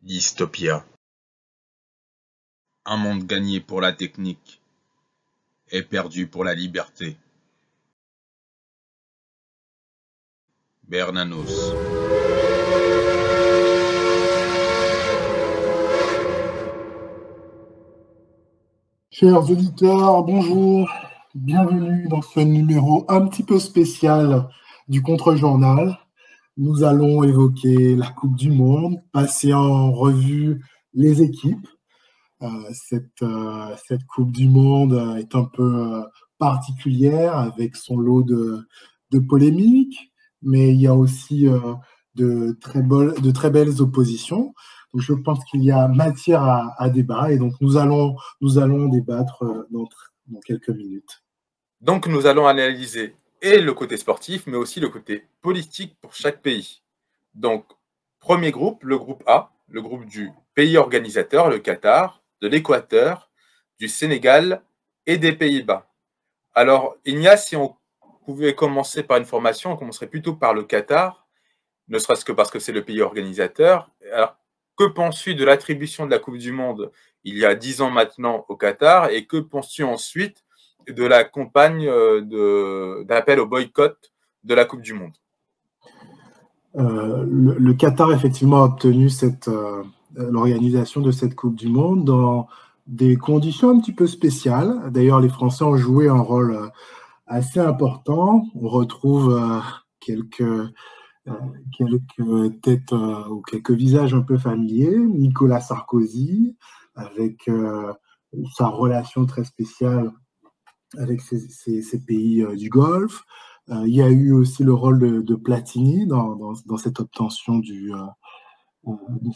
Dystopia. Un monde gagné pour la technique et perdu pour la liberté. Bernanos. Chers auditeurs, bonjour, bienvenue dans ce numéro un petit peu spécial du Contre-Journal. Nous allons évoquer la Coupe du Monde, passer en revue les équipes. Cette Coupe du Monde est un peu particulière avec son lot de polémiques, mais il y a aussi de très belles oppositions. Donc je pense qu'il y a matière à débat et donc nous allons débattre dans quelques minutes. Donc nous allons analyser et le côté sportif, mais aussi le côté politique pour chaque pays. Donc, premier groupe, le groupe A, le groupe du pays organisateur, le Qatar, de l'Équateur, du Sénégal et des Pays-Bas. Alors, Ignace, si on pouvait commencer par une formation, on commencerait plutôt par le Qatar, ne serait-ce que parce que c'est le pays organisateur. Alors, que penses-tu de l'attribution de la Coupe du Monde il y a 10 ans maintenant au Qatar et que penses-tu ensuite de la campagne d'appel au boycott de la Coupe du Monde? Le Qatar, effectivement, a obtenu l'organisation de cette Coupe du Monde dans des conditions un petit peu spéciales. D'ailleurs, les Français ont joué un rôle assez important. On retrouve quelques têtes ou quelques visages un peu familiers. Nicolas Sarkozy, avec sa relation très spéciale avec ces pays du Golfe. Il y a eu aussi le rôle de Platini dans cette obtention de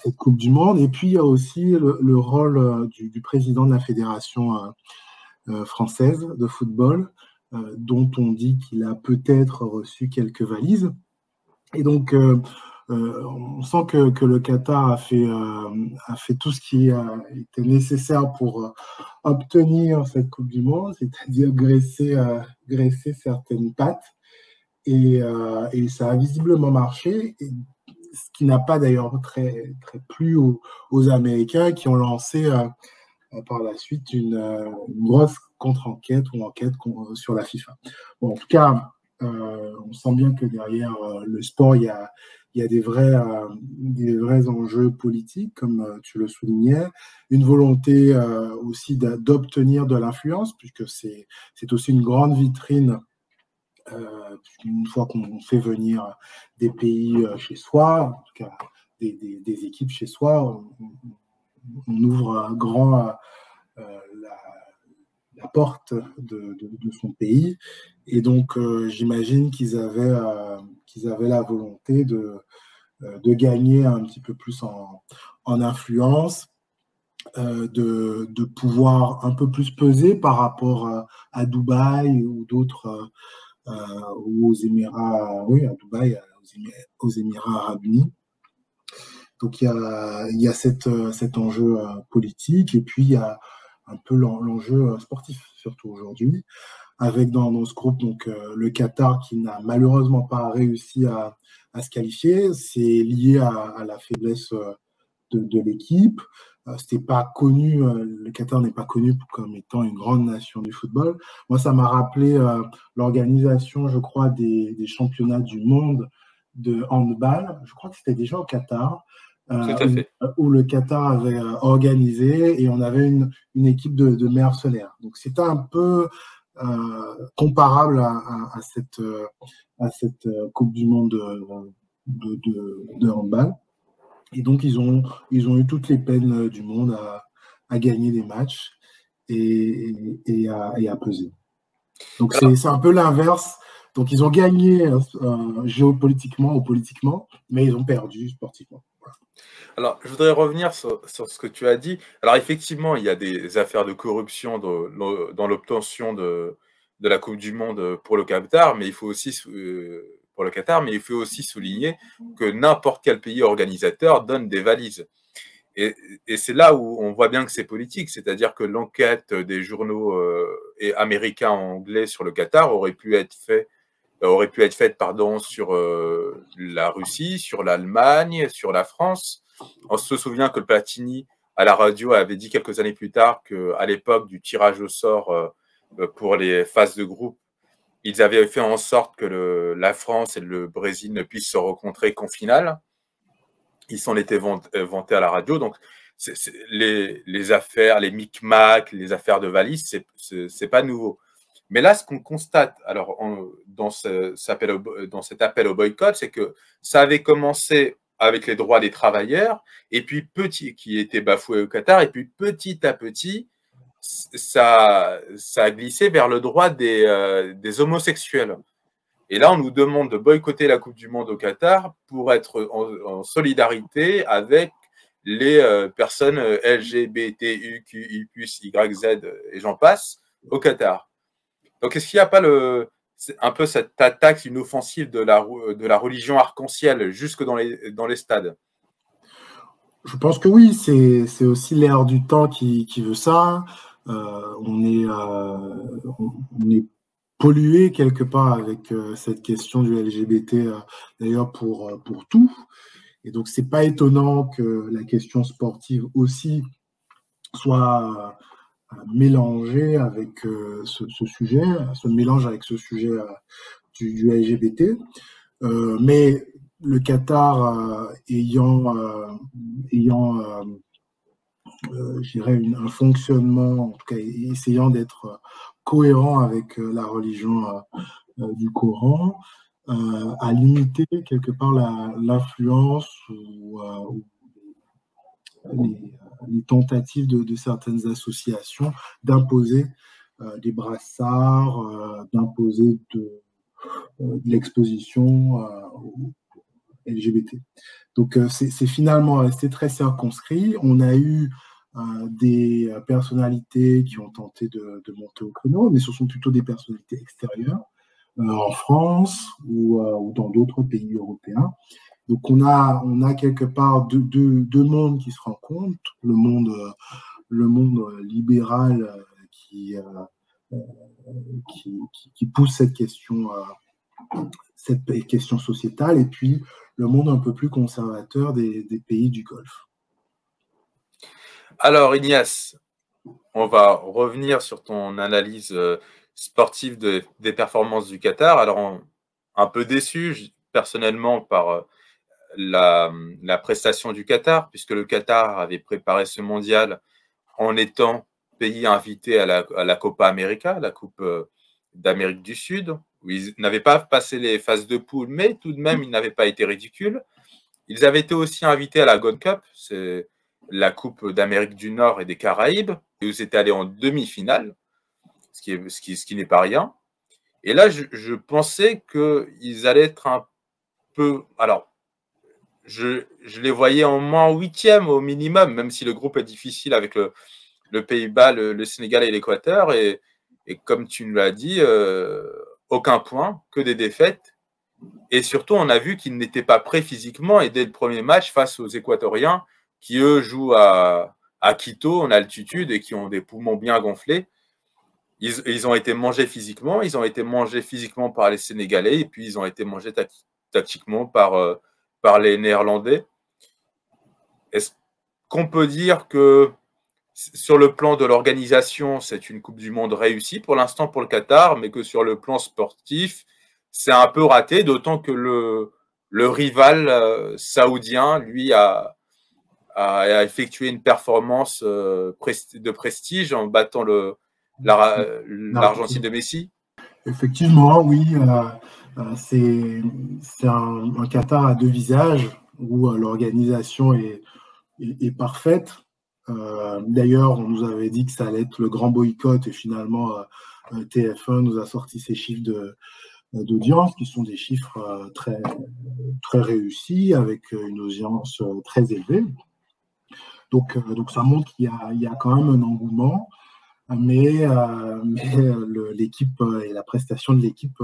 cette Coupe du Monde. Et puis, il y a aussi le rôle du président de la Fédération française de football, dont on dit qu'il a peut-être reçu quelques valises. Et donc, on sent que le Qatar a fait tout ce qui était nécessaire pour obtenir cette Coupe du Monde, c'est-à-dire graisser certaines pattes. Et ça a visiblement marché, ce qui n'a pas d'ailleurs très plu aux Américains qui ont lancé par la suite une grosse contre-enquête ou enquête sur la FIFA. Bon, en tout cas, on sent bien que derrière le sport, il y a des vrais enjeux politiques, comme tu le soulignais, une volonté aussi d'obtenir de l'influence, puisque c'est aussi une grande vitrine. Une fois qu'on fait venir des pays chez soi, en tout cas des équipes chez soi, on ouvre grand la porte de son pays. Et donc, j'imagine qu'ils avaient la volonté de gagner un petit peu plus en influence, de pouvoir un peu plus peser par rapport à Dubaï ou d'autres, ou aux Émirats, oui, à Dubaï, aux Émirats arabes unis. Donc, il y a cet enjeu politique, et puis il y a un peu l'enjeu sportif, surtout aujourd'hui, avec dans ce groupe donc, le Qatar qui n'a malheureusement pas réussi à se qualifier. C'est lié à la faiblesse de l'équipe. C'était pas connu, le Qatar n'est pas connu comme étant une grande nation du football. Moi, ça m'a rappelé l'organisation, je crois, des championnats du monde de handball. Je crois que c'était déjà au Qatar. Où le Qatar avait organisé et on avait une équipe de mercenaires. Donc c'était un peu comparable à cette Coupe du Monde de handball. Et donc ils ont eu toutes les peines du monde à gagner des matchs et à peser. Donc c'est un peu l'inverse. Donc ils ont gagné géopolitiquement ou politiquement, mais ils ont perdu sportivement. Voilà. Alors, je voudrais revenir sur ce que tu as dit. Alors, effectivement, il y a des affaires de corruption dans l'obtention de la Coupe du Monde pour le Qatar, mais il faut aussi souligner que n'importe quel pays organisateur donne des valises. Et c'est là où on voit bien que c'est politique, c'est-à-dire que l'enquête des journaux américains anglais sur le Qatar aurait pu être faite sur la Russie, sur l'Allemagne, sur la France. On se souvient que le Platini, à la radio, avait dit quelques années plus tard qu'à l'époque du tirage au sort pour les phases de groupe, ils avaient fait en sorte que la France et le Brésil ne puissent se rencontrer qu'en finale. Ils s'en étaient vantés à la radio. Donc, les affaires, les micmacs, les affaires de valises, c'est pas nouveau. Mais là, ce qu'on constate, alors dans cet appel au boycott, c'est que ça avait commencé avec les droits des travailleurs, et puis qui étaient bafoués au Qatar, et puis petit à petit, ça a glissé vers le droit des homosexuels. Et là, on nous demande de boycotter la Coupe du Monde au Qatar pour être en solidarité avec les personnes LGBTQI+, YZ et j'en passe au Qatar. Donc, est-ce qu'il n'y a pas un peu cette attaque, une offensive de la religion arc-en-ciel jusque dans les stades? Je pense que oui, c'est aussi l'air du temps qui veut ça. On est pollué quelque part avec cette question du LGBT, d'ailleurs pour tout. Et donc, c'est pas étonnant que la question sportive aussi soit mélangée avec ce sujet, se mélange avec ce sujet du LGBT. Mais le Qatar ayant je dirais un fonctionnement, en tout cas essayant d'être cohérent avec la religion du Coran, a limité quelque part l'influence ou les tentatives de certaines associations d'imposer des brassards, d'imposer de l'exposition LGBT. Donc, c'est finalement resté très circonscrit. On a eu des personnalités qui ont tenté de monter au créneau, mais ce sont plutôt des personnalités extérieures, en France ou dans d'autres pays européens. Donc, on a quelque part deux mondes qui se rencontrent. Le monde libéral qui pousse cette question sociétale, et puis le monde un peu plus conservateur des pays du Golfe. Alors, Ignace, on va revenir sur ton analyse sportive des performances du Qatar. Alors, un peu déçu personnellement par la prestation du Qatar, puisque le Qatar avait préparé ce mondial en étant pays invité à la Copa América, la Coupe d'Amérique du Sud, où ils n'avaient pas passé les phases de poule, mais tout de même, ils n'avaient pas été ridicules. Ils avaient été aussi invités à la Gold Cup, c'est la Coupe d'Amérique du Nord et des Caraïbes, et où ils étaient allés en demi-finale, ce qui n'est pas rien. Et là, je pensais qu'ils allaient être un peu... Alors, je les voyais en moins huitième au minimum, même si le groupe est difficile avec le Pays-Bas, le Sénégal et l'Équateur. Et comme tu nous l'as dit, aucun point, que des défaites. Et surtout, on a vu qu'ils n'étaient pas prêts physiquement. Et dès le premier match, face aux Équatoriens, qui eux jouent à Quito, en altitude, et qui ont des poumons bien gonflés, ils ont été mangés physiquement. Ils ont été mangés physiquement par les Sénégalais. Et puis, ils ont été mangés tactiquement par les Néerlandais. Est-ce qu'on peut dire que sur le plan de l'organisation, c'est une Coupe du Monde réussie pour l'instant pour le Qatar, mais que sur le plan sportif, c'est un peu raté, d'autant que le rival saoudien, lui, a effectué une performance de prestige en battant l'Argentine de Messi. Effectivement, oui. C'est un Qatar à deux visages où l'organisation est parfaite. D'ailleurs, on nous avait dit que ça allait être le grand boycott, et finalement, TF1 nous a sorti ces chiffres d'audience qui sont des chiffres très, très réussis, avec une audience très élevée. Donc ça montre qu'il y a quand même un engouement, mais l'équipe et la prestation de l'équipe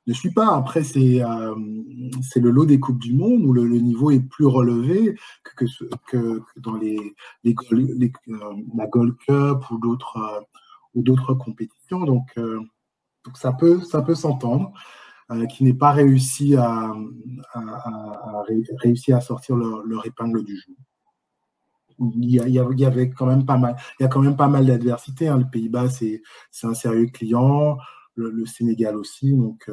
ne suit pas. Après, c'est le lot des Coupes du Monde où le niveau est plus relevé que dans la Gold Cup ou d'autres compétitions. Donc ça peut s'entendre. qui n'aient pas réussi réussi à sortir leur épingle du jeu. Il y avait quand même pas mal, il y a quand même pas mal d'adversité. Hein. Les Pays-Bas, c'est un sérieux client, le Sénégal aussi, donc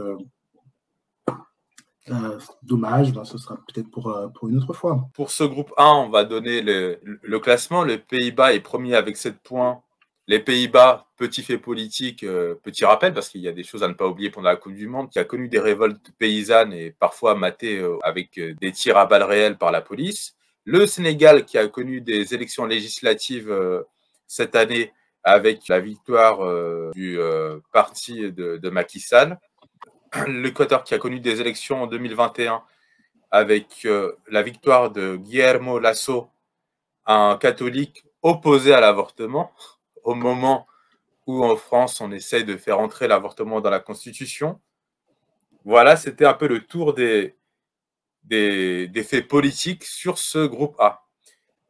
dommage, ben, ce sera peut-être pour une autre fois. Pour ce groupe 1, on va donner le classement. Les Pays-Bas est premier avec 7 points. Les Pays-Bas, petit fait politique, petit rappel, parce qu'il y a des choses à ne pas oublier pendant la Coupe du Monde, qui a connu des révoltes paysannes et parfois matées avec des tirs à balles réelles par la police. Le Sénégal, qui a connu des élections législatives cette année avec la victoire du parti de Macky Sall. L'Équateur, qui a connu des élections en 2021 avec la victoire de Guillermo Lasso, un catholique opposé à l'avortement, au moment où en France, on essaye de faire entrer l'avortement dans la Constitution. Voilà, c'était un peu le tour des faits politiques sur ce groupe A.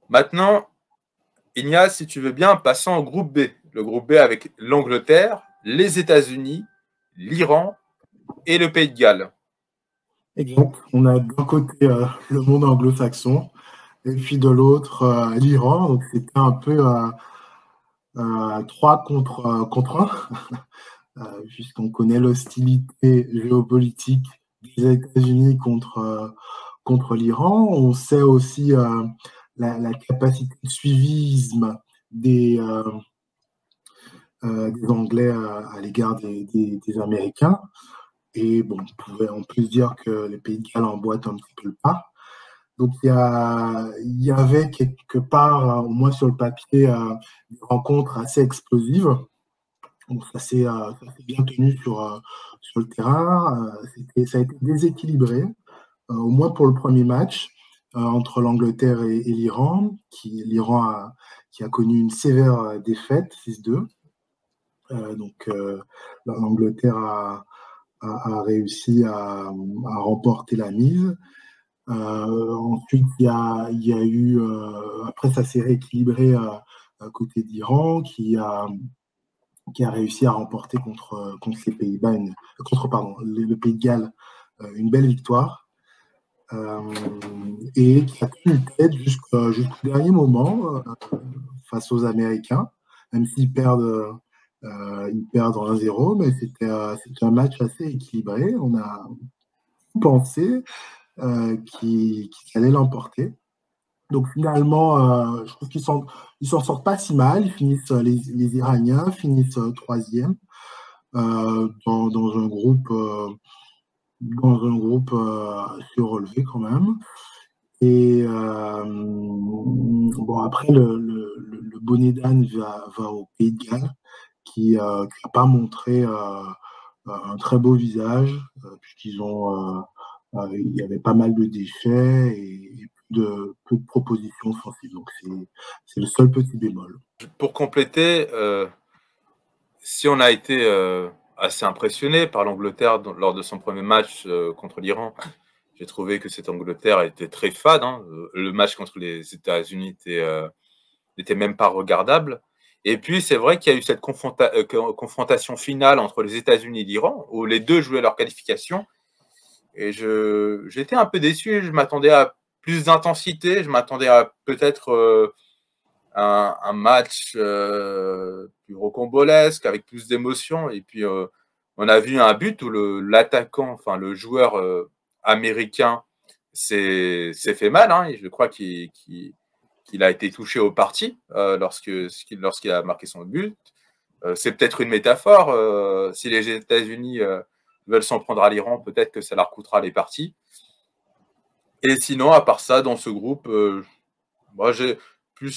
Maintenant, Ignace, si tu veux bien, passons au groupe B. Le groupe B avec l'Angleterre, les États-Unis, l'Iran et le Pays de Galles. Exact. On a d'un côté le monde anglo-saxon et puis de l'autre l'Iran. Donc c'était un peu 3 contre 1, puisqu'on connaît l'hostilité géopolitique des États-Unis contre l'Iran. On sait aussi la capacité de suivisme des Anglais à l'égard des Américains. Et bon, on peut se dire que les Pays de Galles emboîtent un petit peu le pas. Donc il y avait quelque part, au moins sur le papier, des rencontres assez explosives. Donc ça s'est bien tenu sur le terrain. Ça a été déséquilibré, au moins pour le premier match, entre l'Angleterre et l'Iran, l'Iran qui a connu une sévère défaite, 6-2. Donc l'Angleterre a réussi à remporter la mise. Ensuite, il y a eu, après ça s'est rééquilibré à côté d'Iran qui a réussi à remporter contre les Pays-Bas, le Pays de Galles, une belle victoire. Et qui a tenu tête jusqu'au dernier moment face aux Américains, même s'ils perdent 1-0, mais c'était un match assez équilibré. On a pensé qu'ils allaient l'emporter. Donc finalement, je trouve qu'ils s'en sortent pas si mal. Ils finissent, les Iraniens finissent 3e dans un groupe surrelevé quand même. Et bon, après le bonnet d'âne va au Pays de Galles, qui n'a pas montré un très beau visage, puisqu'ils ont il y avait pas mal de déchets et peu de propositions offensives. Donc c'est le seul petit bémol. Pour compléter, si on a été assez impressionné par l'Angleterre lors de son premier match contre l'Iran, j'ai trouvé que cette Angleterre était très fade. Hein. Le match contre les États-Unis n'était même pas regardable. Et puis, c'est vrai qu'il y a eu cette confrontation finale entre les États-Unis et l'Iran, où les deux jouaient leur qualification. Et j'étais un peu déçu. Je m'attendais à plus d'intensité. Je m'attendais à peut-être un match plus rocambolesque, avec plus d'émotion. Et puis, on a vu un but où l'attaquant, enfin le joueur américain, s'est fait mal. Hein, et je crois qu'il a été touché au parti lorsqu'il a marqué son but. C'est peut-être une métaphore. Si les États-Unis veulent s'en prendre à l'Iran, peut-être que ça leur coûtera les parties. Et sinon, à part ça, dans ce groupe, moi, j'ai plus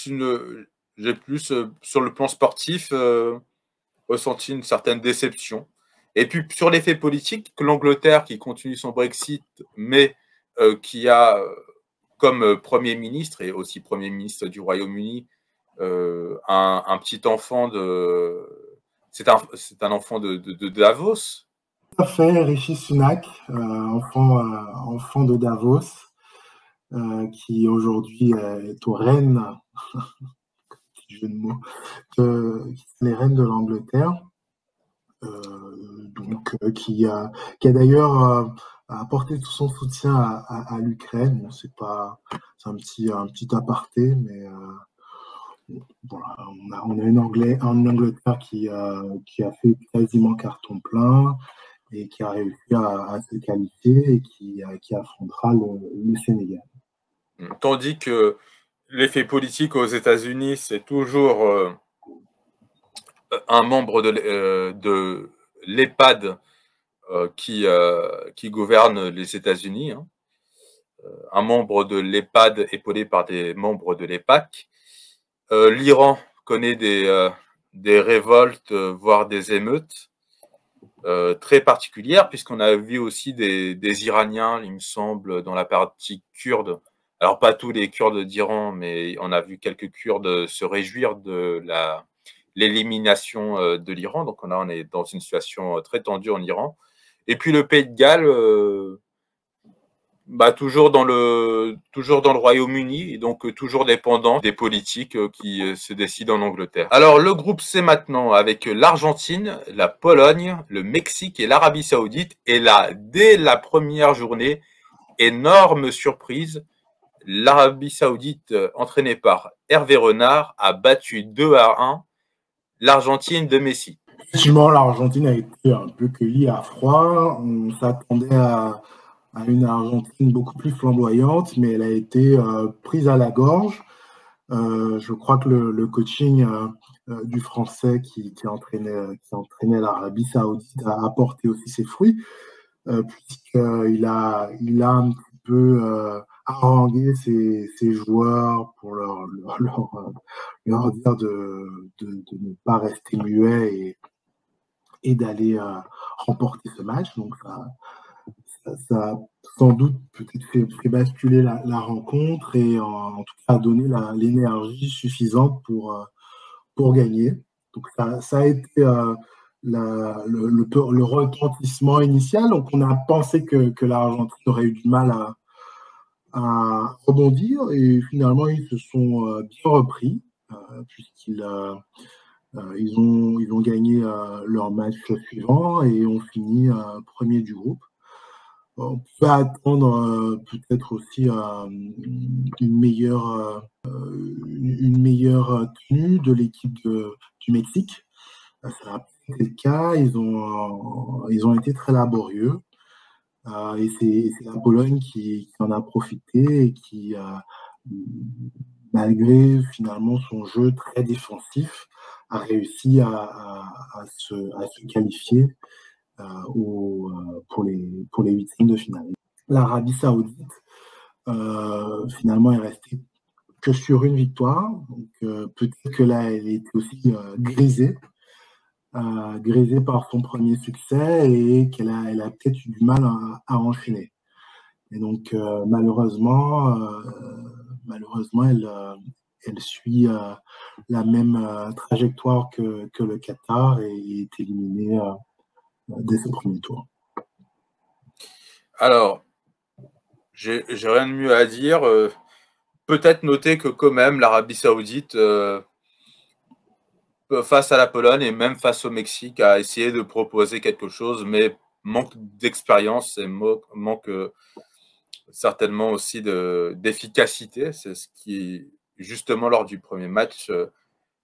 sur le plan sportif ressenti une certaine déception. Et puis sur l'effet politique, que l'Angleterre qui continue son Brexit, mais qui a comme Premier ministre et aussi Premier ministre du Royaume-Uni un petit enfant c'est un enfant de Davos. Tout à fait, Rishi Sunak, enfant de Davos, qui aujourd'hui est aux reines, petit jeu de mots, les reines de l'Angleterre. qui a d'ailleurs apporté tout son soutien à l'Ukraine. Bon, c'est un petit aparté, mais voilà, on a une Angleterre qui a fait quasiment carton plein et qui a réussi à se qualifier et qui affrontera le Sénégal. Tandis que l'effet politique aux États-Unis, c'est toujours un membre de l'EPAD qui gouverne les États-Unis, hein. Un membre de l'EPAD épaulé par des membres de l'EPAC. L'Iran connaît des révoltes, voire des émeutes très particulières, puisqu'on a vu aussi des Iraniens, il me semble, dans la partie kurde. Alors, pas tous les Kurdes d'Iran, mais on a vu quelques Kurdes se réjouir de l'élimination de l'Iran. Donc, on est dans une situation très tendue en Iran. Et puis, le Pays de Galles, toujours dans le Royaume-Uni, et donc toujours dépendant des politiques qui se décident en Angleterre. Alors, le groupe C maintenant, avec l'Argentine, la Pologne, le Mexique et l'Arabie Saoudite. Et là, dès la première journée, énorme surprise, l'Arabie Saoudite, entraînée par Hervé Renard, a battu 2-1 l'Argentine de Messi. Effectivement, l'Argentine a été un peu cueillie à froid. On s'attendait à une Argentine beaucoup plus flamboyante, mais elle a été prise à la gorge. Je crois que le coaching du Français qui entraînait l'Arabie Saoudite a apporté aussi ses fruits, puisqu'il a un petit peu harangué ses joueurs pour leur dire de ne pas rester muets et d'aller remporter ce match. Donc ça a sans doute peut-être fait basculer la rencontre et en tout cas donné l'énergie suffisante pour gagner. Donc ça a été le retentissement initial. Donc on a pensé que l'Argentine aurait eu du mal à rebondir et finalement ils se sont bien repris puisqu'ils ont gagné leur match suivant et ont fini premier du groupe. On peut attendre peut-être aussi une meilleure tenue de l'équipe du Mexique. Ça n'a pas été le cas. Ils ont été très laborieux. Et c'est la Pologne qui en a profité et qui, malgré finalement son jeu très défensif, a réussi à se qualifier pour les huitièmes de finale. L'Arabie Saoudite, finalement, est restée que sur une victoire. Donc, peut-être que là, elle était aussi grisée par son premier succès et qu'elle a peut-être eu du mal à enchaîner. Et donc, malheureusement, elle suit la même trajectoire que le Qatar et est éliminée dès ce premier tour. Alors, j'ai rien de mieux à dire. Peut-être noter que quand même l'Arabie Saoudite, face à la Pologne et même face au Mexique, a essayé de proposer quelque chose, mais manque d'expérience et manque certainement aussi d'efficacité. C'est ce qui, justement, lors du premier match,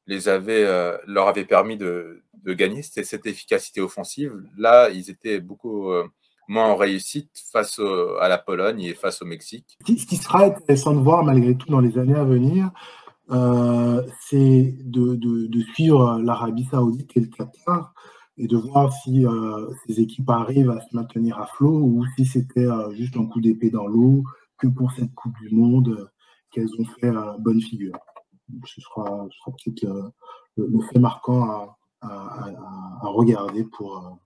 leur avait permis de gagner. C'était cette efficacité offensive. Là, ils étaient beaucoup moins en réussite face à la Pologne et face au Mexique. Ce qui sera intéressant de voir malgré tout dans les années à venir, c'est de suivre l'Arabie Saoudite et le Qatar et de voir si ces équipes arrivent à se maintenir à flot ou si c'était juste un coup d'épée dans l'eau que pour cette Coupe du Monde qu'elles ont fait bonne figure. Donc, ce sera peut-être le fait marquant à regarder pour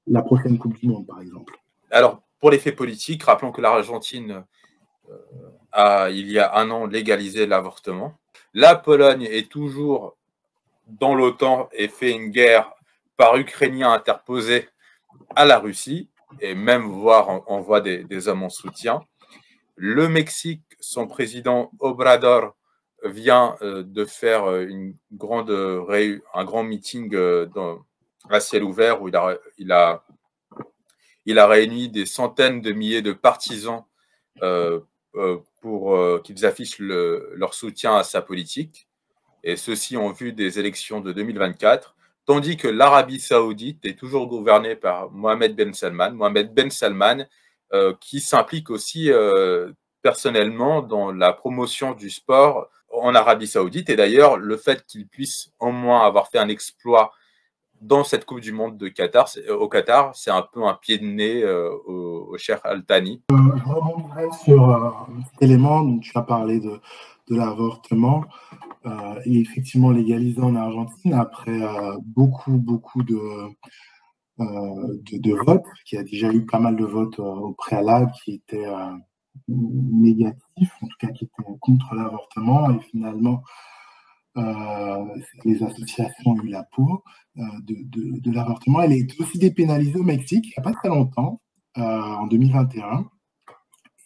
la prochaine Coupe du Monde, par exemple. Alors, pour les faits politiques, rappelons que l'Argentine a, il y a un an, légalisé l'avortement. La Pologne est toujours dans l'OTAN et fait une guerre par Ukrainiens interposés à la Russie, et même envoie des hommes en soutien. Le Mexique, son président Obrador vient de faire un grand meeting à ciel ouvert où il a réuni des centaines de milliers de partisans pour qu'ils affichent leur soutien à sa politique. Et ceux-ci ont vu des élections de 2024, tandis que l'Arabie saoudite est toujours gouvernée par Mohamed Ben Salman. Mohamed Ben Salman, qui s'implique aussi personnellement dans la promotion du sport en Arabie saoudite. Et d'ailleurs, le fait qu'il puisse au moins avoir fait un exploit dans cette Coupe du Monde au Qatar, c'est un peu un pied de nez au Cheikh Al Thani. Je rebondirai sur cet élément dont tu as parlé de l'avortement. Et effectivement légalisé en Argentine après beaucoup de votes, qui a déjà eu pas mal de votes au préalable qui étaient négatifs, en tout cas qui étaient contre l'avortement, et finalement les associations ont eu la peau de l'avortement. Elle est aussi dépénalisée au Mexique il n'y a pas très longtemps, en 2021.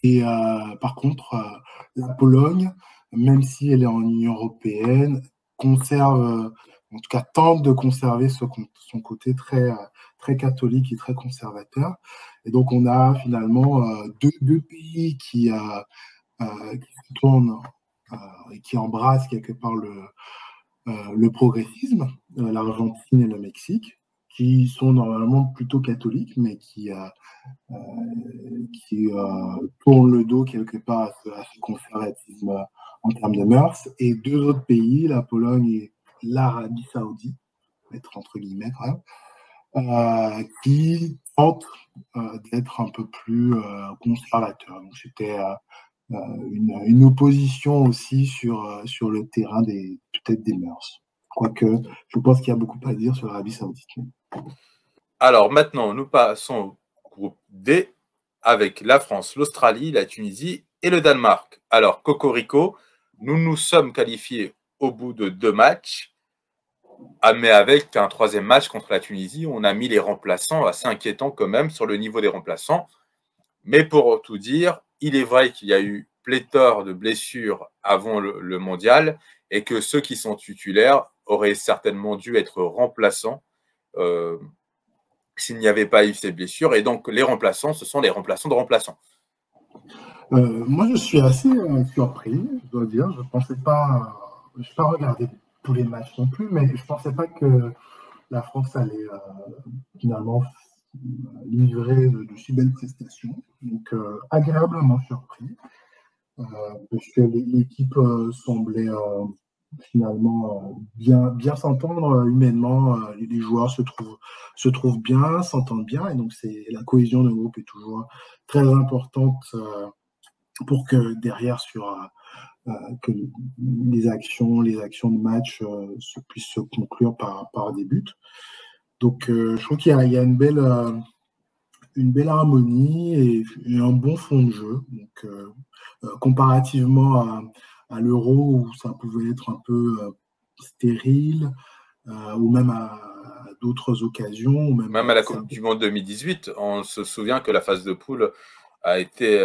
Et par contre, la Pologne, même si elle est en Union européenne, conserve, en tout cas tente de conserver son côté très catholique et très conservateur. Et donc on a finalement deux pays qui se tournent et qui embrassent quelque part le progressisme, l'Argentine et le Mexique, qui sont normalement plutôt catholiques, mais qui tournent le dos quelque part à ce conservatisme en termes de mœurs. Et deux autres pays, la Pologne et l'Arabie saoudite, mettre entre guillemets quand même, qui tentent d'être un peu plus conservateurs. Donc c'était une opposition aussi sur le terrain peut-être des mœurs. Quoique, je pense qu'il y a beaucoup à dire sur l'Arabie saoudite. Alors maintenant, nous passons au groupe D avec la France, l'Australie, la Tunisie et le Danemark. Alors, Cocorico, nous nous sommes qualifiés au bout de 2 matchs, mais avec un 3e match contre la Tunisie, on a mis les remplaçants, assez inquiétant quand même sur le niveau des remplaçants. Mais pour tout dire, il est vrai qu'il y a eu pléthore de blessures avant le mondial et que ceux qui sont titulaires auraient certainement dû être remplaçants s'il n'y avait pas eu ces blessures. Et donc, les remplaçants, ce sont les remplaçants de remplaçants. Moi, je suis assez surpris, je dois dire. Je ne pensais pas, je n'ai pas regardé tous les matchs non plus, mais je ne pensais pas que la France allait finalement livrer de si belles prestations. Donc, agréablement surpris, parce que l'équipe semblait finalement bien s'entendre humainement. Les joueurs se trouvent bien, s'entendent bien, et donc la cohésion de groupe est toujours très importante pour que derrière que les actions de match puissent se conclure par des buts. Donc je trouve qu'il y a une belle harmonie et un bon fond de jeu. Donc comparativement à l'Euro où ça pouvait être un peu stérile, ou même à d'autres occasions. Ou même à la Coupe du Monde 2018, on se souvient que la phase de poule a été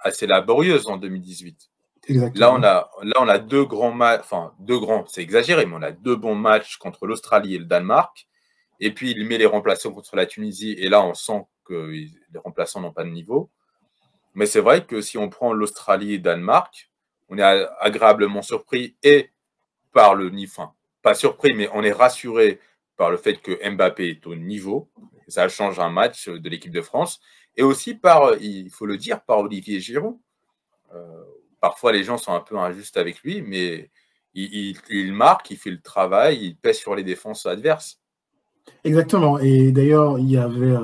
assez laborieuse en 2018. Exactement. Là, on a 2 grands matchs, enfin 2 grands, c'est exagéré, mais on a 2 bons matchs contre l'Australie et le Danemark. Et puis, il met les remplaçants contre la Tunisie. Et là, on sent que les remplaçants n'ont pas de niveau. Mais c'est vrai que si on prend l'Australie et le Danemark, on est agréablement surpris et par le niveau, enfin, pas surpris, mais on est rassuré par le fait que Mbappé est au niveau. Ça change un match de l'équipe de France. Et aussi par, il faut le dire, par Olivier Giroud. Parfois, les gens sont un peu injustes avec lui, mais il marque, il fait le travail, il pèse sur les défenses adverses. Exactement. Et d'ailleurs, il y avait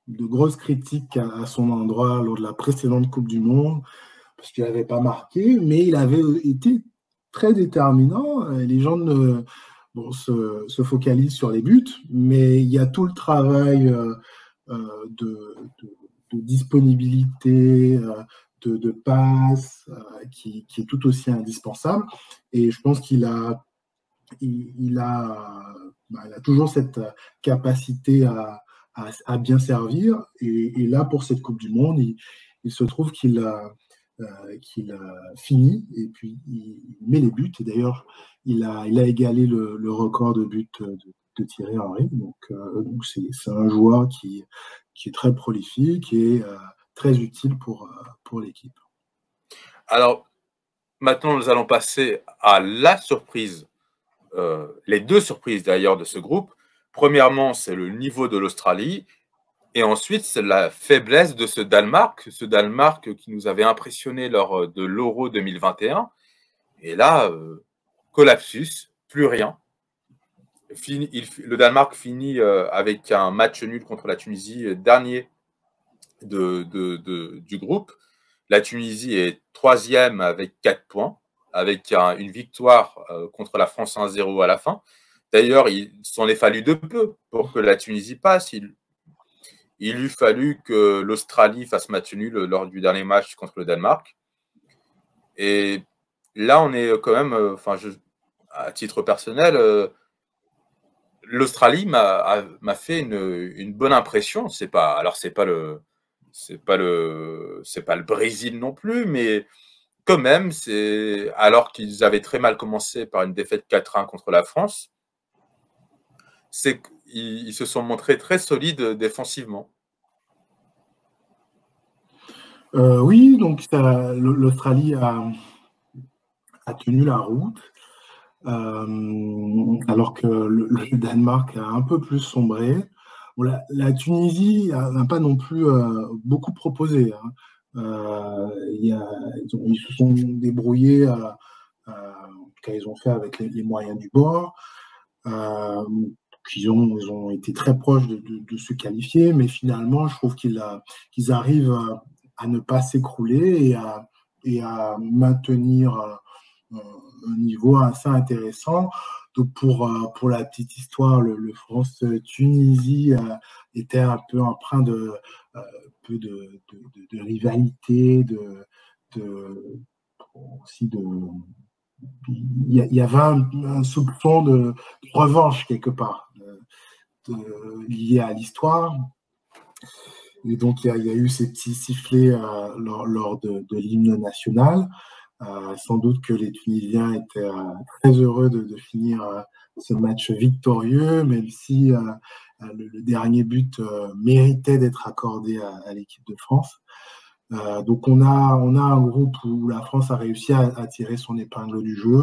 de grosses critiques à son endroit lors de la précédente Coupe du Monde, parce qu'il n'avait pas marqué, mais il avait été très déterminant. Les gens se focalisent sur les buts, mais il y a tout le travail de disponibilité, de passe, qui est tout aussi indispensable. Et je pense qu'il a toujours cette capacité à bien servir. Et là, pour cette Coupe du Monde, il se trouve qu'il a fini et puis il met les buts. Et d'ailleurs, il a égalé le record de buts Thierry Henry. Donc c'est un joueur qui est très prolifique et très utile pour l'équipe. Alors, maintenant, nous allons passer à la surprise, les deux surprises d'ailleurs de ce groupe. Premièrement, c'est le niveau de l'Australie. Et ensuite, c'est la faiblesse de ce Danemark qui nous avait impressionné lors de l'Euro 2021. Et là, collapsus, plus rien. Le Danemark finit avec un match nul contre la Tunisie, dernier du groupe. La Tunisie est 3e avec 4 points, avec une victoire contre la France 1-0 à la fin. D'ailleurs, il s'en est fallu de peu pour que la Tunisie passe. Il eût fallu que l'Australie fasse match nul lors du dernier match contre le Danemark. Et là, on est quand même, à titre personnel, l'Australie m'a fait une bonne impression. C'est pas le Brésil non plus, mais quand même, alors qu'ils avaient très mal commencé par une défaite 4-1 contre la France, ils se sont montrés très solides défensivement. Oui, donc l'Australie a tenu la route, alors que le Danemark a un peu plus sombré. Bon, la Tunisie n'a pas non plus beaucoup proposé. Hein. Ils se sont débrouillés, ils ont fait avec les moyens du bord. Ils ont été très proches de se qualifier, mais finalement, je trouve qu'ils arrivent à ne pas s'écrouler et à maintenir un niveau assez intéressant. Donc pour la petite histoire, le France-Tunisie était un peu empreint de rivalité, aussi il y avait un soupçon de revanche quelque part lié à l'histoire. Et donc il y a eu ces petits sifflets lors de l'hymne national. Sans doute que les Tunisiens étaient très heureux de finir ce match victorieux, même si le dernier but méritait d'être accordé à l'équipe de France. Donc on a un groupe où la France a réussi à tirer son épingle du jeu.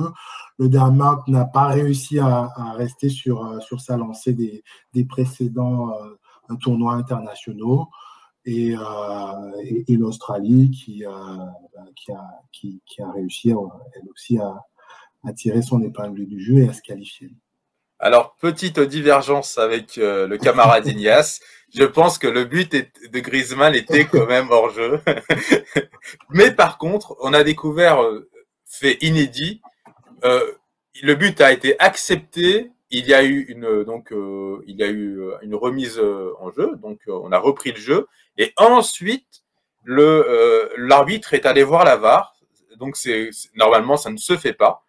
Le Danemark n'a pas réussi à rester sur sa lancée des précédents tournois internationaux. Et l'Australie qui a réussi elle aussi à tirer son épingle du jeu et à se qualifier. Alors, petite divergence avec le camarade Ignace. Je pense que le but de Griezmann était quand même hors jeu. Mais par contre, on a découvert, fait inédit, le but a été accepté. Il y a eu une remise en jeu, donc on a repris le jeu. Et ensuite, l'arbitre est allé voir la VAR. Donc, normalement, ça ne se fait pas.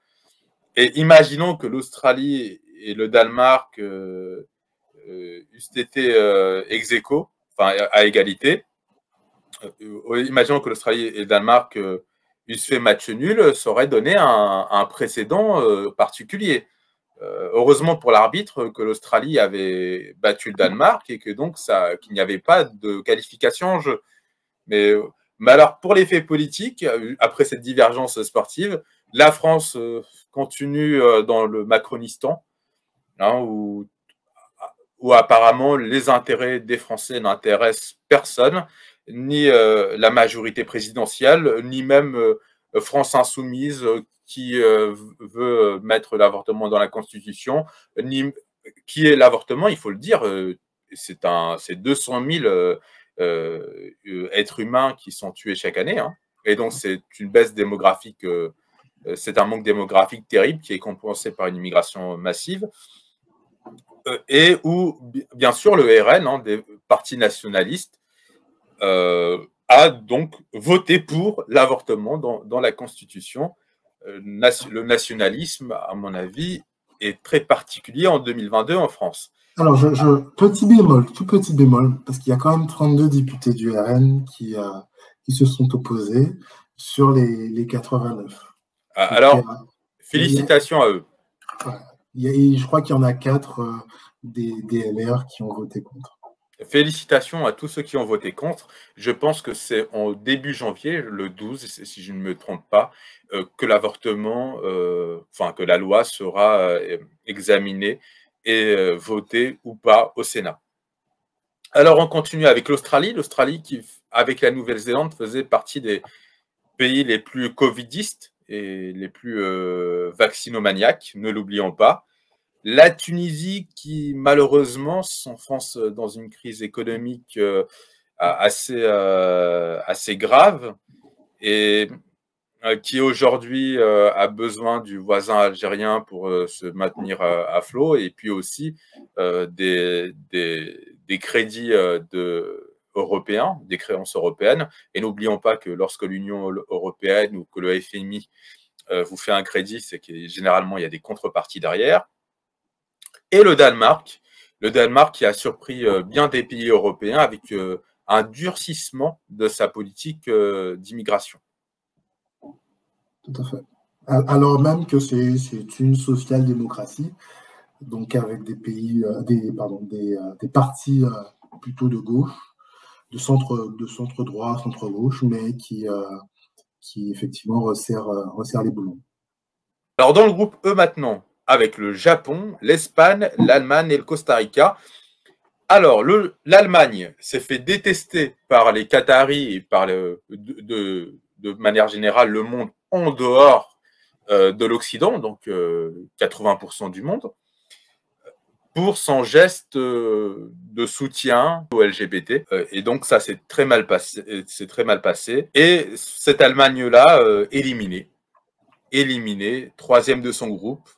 Et imaginons que l'Australie et le Danemark eussent été ex aequo, enfin à égalité. Imaginons que l'Australie et le Danemark eussent fait match nul, ça aurait donné un précédent particulier. Heureusement pour l'arbitre que l'Australie avait battu le Danemark et que donc qu'il n'y avait pas de qualification en jeu. Mais alors pour l'effet politique, après cette divergence sportive, la France continue dans le Macronistan, hein, où apparemment les intérêts des Français n'intéressent personne, ni la majorité présidentielle, ni même France Insoumise qui veut mettre l'avortement dans la Constitution, qui est l'avortement, il faut le dire, c'est 200 000 êtres humains qui sont tués chaque année, hein. Et donc c'est une baisse démographique, c'est un manque démographique terrible qui est compensé par une immigration massive, et où bien sûr le RN, hein, des partis nationalistes, a donc voté pour l'avortement dans la Constitution. Le nationalisme, à mon avis, est très particulier en 2022 en France. Alors, tout petit bémol, parce qu'il y a quand même 32 députés du RN qui se sont opposés sur les 89. Alors, félicitations à eux. Je crois qu'il y en a 4 des LR qui ont voté contre. Félicitations à tous ceux qui ont voté contre. Je pense que c'est en début janvier, le 12, si je ne me trompe pas, que l'avortement, que la loi sera examinée et votée ou pas au Sénat. Alors, on continue avec l'Australie. L'Australie qui, avec la Nouvelle-Zélande, faisait partie des pays les plus covidistes et les plus vaccinomaniaques, ne l'oublions pas. La Tunisie qui, malheureusement, s'enfonce dans une crise économique assez grave et qui aujourd'hui a besoin du voisin algérien pour se maintenir à flot, et puis aussi des crédits européens, des créances européennes. Et n'oublions pas que lorsque l'Union européenne ou que le FMI vous fait un crédit, c'est que généralement il y a des contreparties derrière. Et le Danemark qui a surpris bien des pays européens avec un durcissement de sa politique d'immigration. Tout à fait. Alors même que c'est une social-démocratie, donc avec des pays, des partis plutôt de gauche, de centre droit, centre gauche, mais qui effectivement resserre les boulons. Alors dans le groupe E maintenant, avec le Japon, l'Espagne, l'Allemagne et le Costa Rica. Alors, l'Allemagne s'est fait détester par les Qataris et par de manière générale le monde en dehors de l'Occident, donc 80% du monde, pour son geste de soutien aux LGBT. Et donc ça s'est très mal passé. Et cette Allemagne-là, éliminée, troisième de son groupe.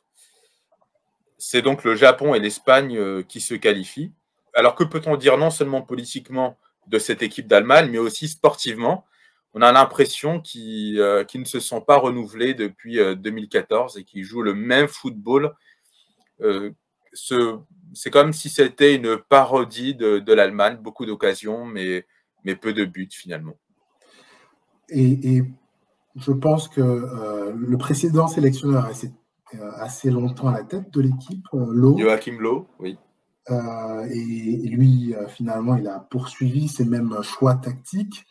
C'est donc le Japon et l'Espagne qui se qualifient. Alors que peut-on dire non seulement politiquement de cette équipe d'Allemagne, mais aussi sportivement? On a l'impression qu'ils ne se sont pas renouvelés depuis 2014 et qu'ils jouent le même football. C'est comme si c'était une parodie de l'Allemagne, beaucoup d'occasions, mais peu de buts finalement. Et je pense que le précédent sélectionneur assez longtemps à la tête de l'équipe, Löw. Joachim Löw, oui. Et lui, finalement, il a poursuivi ses mêmes choix tactiques.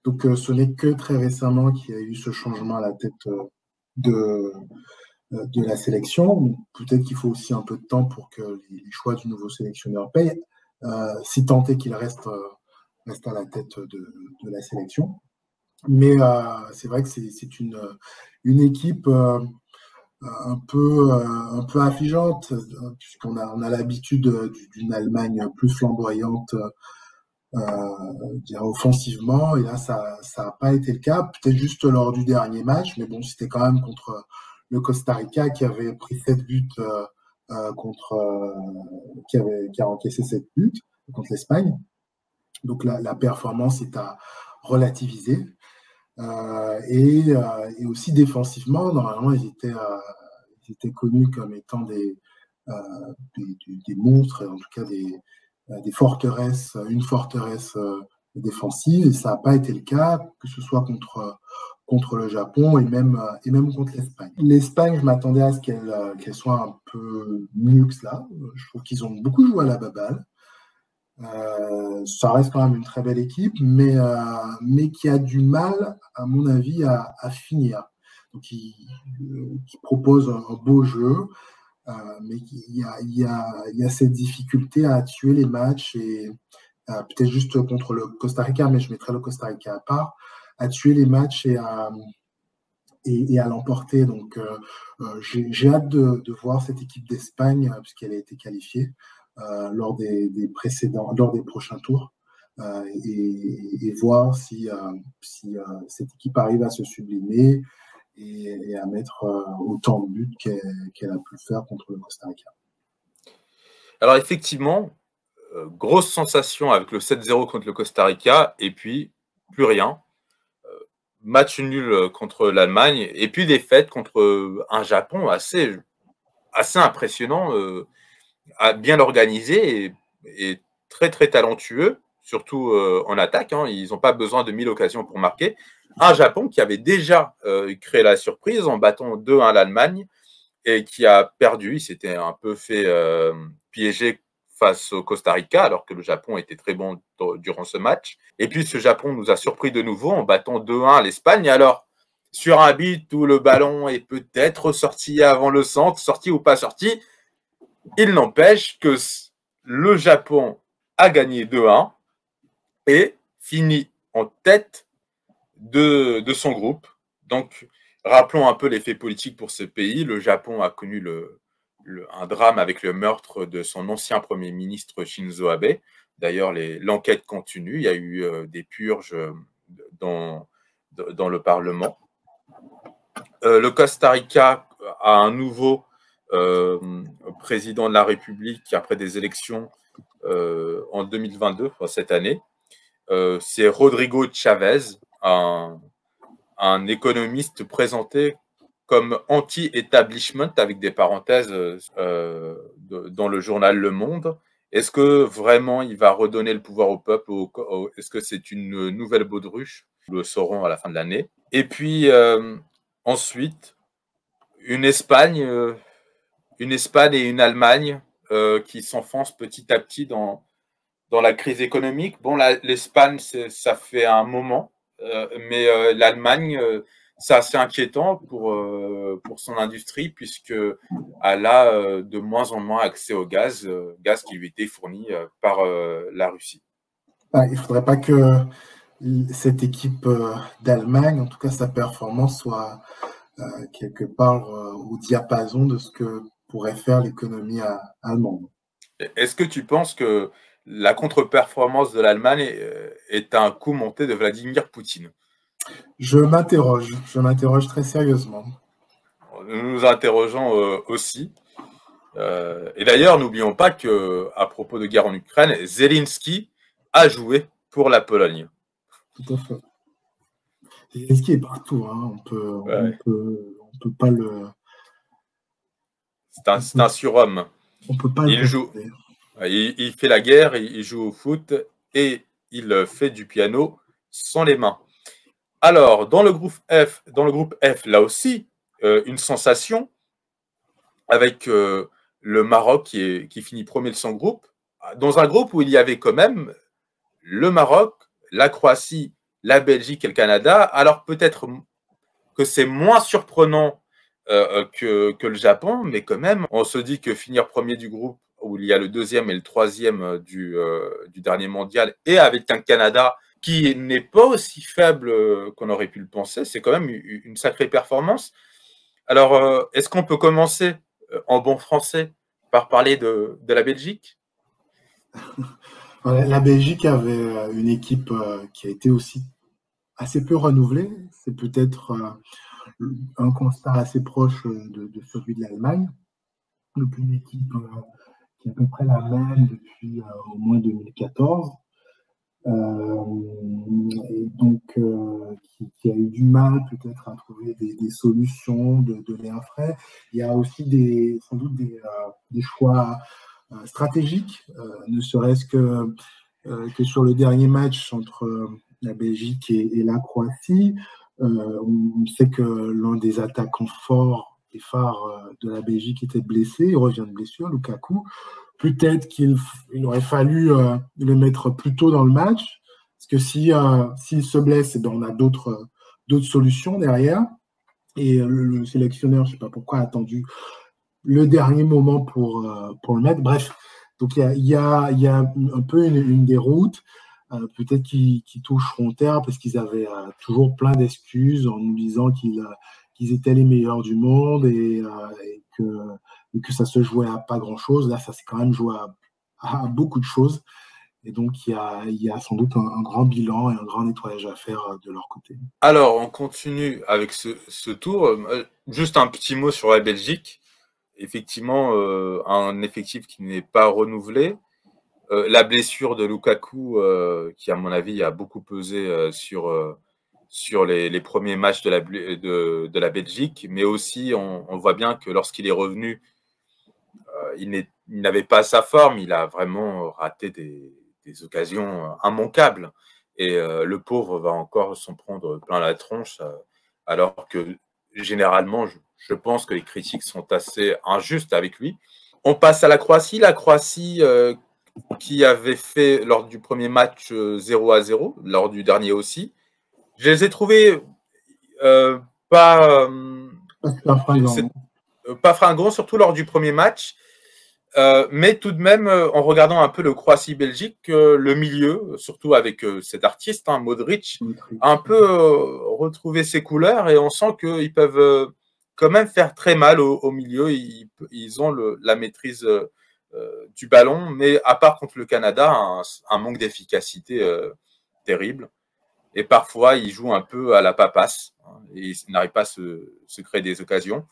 Donc, ce n'est que très récemment qu'il y a eu ce changement à la tête de la sélection. Peut-être qu'il faut aussi un peu de temps pour que les choix du nouveau sélectionneur payent, si tant est qu'il reste à la tête de la sélection. Mais c'est vrai que c'est une équipe un peu affligeante, puisqu'on a l'habitude d'une Allemagne plus flamboyante, offensivement, et là ça n'a pas été le cas, peut-être juste lors du dernier match, mais bon, c'était quand même contre le Costa Rica qui avait pris 7 buts qui a encaissé 7 buts contre l'Espagne. Donc la performance est à relativiser. Et aussi défensivement, normalement, ils étaient connus comme étant des monstres, en tout cas des forteresses, une forteresse défensive, et ça n'a pas été le cas, que ce soit contre le Japon et même contre l'Espagne. L'Espagne, je m'attendais à ce qu'elle soit un peu mieux que cela. Je trouve qu'ils ont beaucoup joué à la baballe. Ça reste quand même une très belle équipe, mais qui a du mal, à mon avis, à finir. Donc, qui propose un beau jeu, mais il y a cette difficulté à tuer les matchs, et peut-être juste contre le Costa Rica, mais je mettrai le Costa Rica à part, à tuer les matchs et à l'emporter. Donc, j'ai hâte de voir cette équipe d'Espagne, puisqu'elle a été qualifiée lors des prochains tours, et voir si cette équipe arrive à se sublimer et à mettre autant de buts qu'elle a pu faire contre le Costa Rica. Alors effectivement, grosse sensation avec le 7-0 contre le Costa Rica, et puis plus rien. Match nul contre l'Allemagne, et puis défaite contre un Japon assez impressionnant, bien organisé et très très talentueux, surtout en attaque. Ils n'ont pas besoin de 1000 occasions pour marquer. Un Japon qui avait déjà créé la surprise en battant 2-1 l'Allemagne, et qui a perdu. Il s'était un peu fait piéger face au Costa Rica, alors que le Japon était très bon durant ce match. Et puis ce Japon nous a surpris de nouveau en battant 2-1 l'Espagne. Alors, sur un but où le ballon est peut-être sorti avant le centre, sorti ou pas sorti, il n'empêche que le Japon a gagné 2-1 et finit en tête de son groupe. Donc, rappelons un peu les faits politiques pour ce pays. Le Japon a connu un drame avec le meurtre de son ancien Premier ministre Shinzo Abe. D'ailleurs, l'enquête continue. Il y a eu des purges dans le Parlement. Le Costa Rica a un nouveau président de la République après des élections en 2022, cette année. C'est Rodrigo Chavez, un économiste présenté comme anti-establishment, avec des parenthèses dans le journal Le Monde. Est-ce que vraiment il va redonner le pouvoir au peuple? Est-ce que c'est une nouvelle baudruche? Nous le saurons à la fin de l'année. Et puis ensuite, une Espagne et une Allemagne qui s'enfoncent petit à petit dans la crise économique. Bon, l'Espagne, ça fait un moment, mais l'Allemagne, c'est assez inquiétant pour son industrie, puisqu'elle a de moins en moins accès au gaz qui lui était fourni par la Russie. Il ne faudrait pas que cette équipe d'Allemagne, en tout cas sa performance, soit quelque part au diapason de ce que pourrait faire l'économie allemande. Est-ce que tu penses que la contre-performance de l'Allemagne est un coup monté de Vladimir Poutine? Je m'interroge très sérieusement. Nous nous interrogeons aussi. Et d'ailleurs, n'oublions pas qu'à propos de guerre en Ukraine, Zelensky a joué pour la Pologne. Tout à fait. Zelensky est partout, hein. On peut pas le. C'est un surhomme. On peut pas il joue. Il fait la guerre, il joue au foot et il fait du piano sans les mains. Alors, dans le groupe F, là aussi, une sensation avec le Maroc qui finit premier de son groupe, dans un groupe où il y avait quand même le Maroc, la Croatie, la Belgique et le Canada. Alors peut-être que c'est moins surprenant que le Japon, mais quand même, on se dit que finir premier du groupe, où il y a le deuxième et le troisième du dernier mondial, et avec un Canada qui n'est pas aussi faible qu'on aurait pu le penser, c'est quand même une sacrée performance. Alors, est-ce qu'on peut commencer en bon français par parler de la Belgique? La Belgique avait une équipe qui a été aussi assez peu renouvelée. C'est peut-être un constat assez proche de celui de l'Allemagne. Donc une équipe qui est à peu près la même depuis au moins 2014. Et donc qui a eu du mal peut-être à trouver des solutions, de l'air frais. Il y a aussi sans doute des choix stratégiques, ne serait-ce que sur le dernier match entre la Belgique et la Croatie. On sait que l'un des attaquants forts et phares de la Belgique était blessé, il revient de blessure, Lukaku. Peut-être qu'il aurait fallu le mettre plus tôt dans le match, parce que s'il se blesse, on a d'autres solutions derrière. Et le sélectionneur, je ne sais pas pourquoi, a attendu le dernier moment pour le mettre. Bref, donc il y a un peu une déroute. Peut-être qu'ils toucheront terre parce qu'ils avaient toujours plein d'excuses en nous disant qu'ils étaient les meilleurs du monde et que ça se jouait à pas grand-chose. Là, ça s'est quand même joué à beaucoup de choses. Et donc, il y a sans doute un grand bilan et un grand nettoyage à faire de leur côté. Alors, on continue avec ce tour. Juste un petit mot sur la Belgique. Effectivement, un effectif qui n'est pas renouvelé. La blessure de Lukaku, qui à mon avis a beaucoup pesé sur les premiers matchs de la Belgique, mais aussi on voit bien que lorsqu'il est revenu, il n'avait pas sa forme, il a vraiment raté des occasions immanquables, et le pauvre va encore s'en prendre plein la tronche, alors que généralement, je pense que les critiques sont assez injustes avec lui. On passe à la Croatie qui avaient fait lors du premier match 0-0, lors du dernier aussi. Je les ai trouvés pas fringants, surtout lors du premier match. Mais tout de même, en regardant un peu le Croatie-Belgique, le milieu, surtout avec cet artiste, hein, Modric, a un peu retrouvé ses couleurs et on sent qu'ils peuvent quand même faire très mal au milieu. Ils ont la maîtrise du ballon, mais à part contre le Canada, un manque d'efficacité terrible. Et parfois, ils jouent un peu à la papasse, hein, et ils n'arrivent pas à se créer des occasions.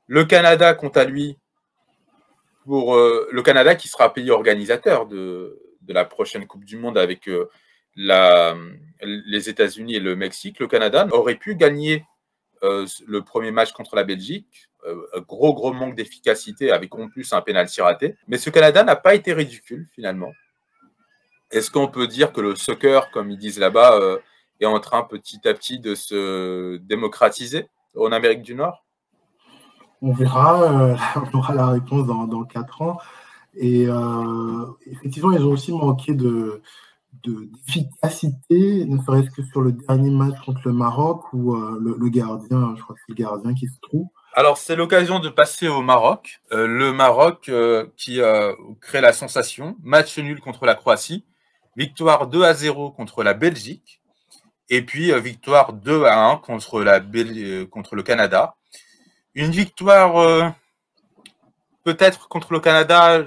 Le Canada, quant à lui, pour le Canada qui sera pays organisateur de la prochaine Coupe du Monde avec les États-Unis et le Mexique, le Canada aurait pu gagner le premier match contre la Belgique. Gros manque d'efficacité avec en plus un pénalty raté. Mais ce Canada n'a pas été ridicule finalement. Est-ce qu'on peut dire que le soccer, comme ils disent là-bas, est en train petit à petit de se démocratiser en Amérique du Nord? On verra, on aura la réponse dans 4 ans. Et effectivement, ils ont aussi manqué d'efficacité, ne serait-ce que sur le dernier match contre le Maroc, où le gardien, je crois que c'est le gardien qui se trouve. Alors, c'est l'occasion de passer au Maroc. Le Maroc qui crée la sensation. Match nul contre la Croatie. Victoire 2-0 contre la Belgique. Et puis, victoire 2-1 contre le Canada. Une victoire peut-être contre le Canada,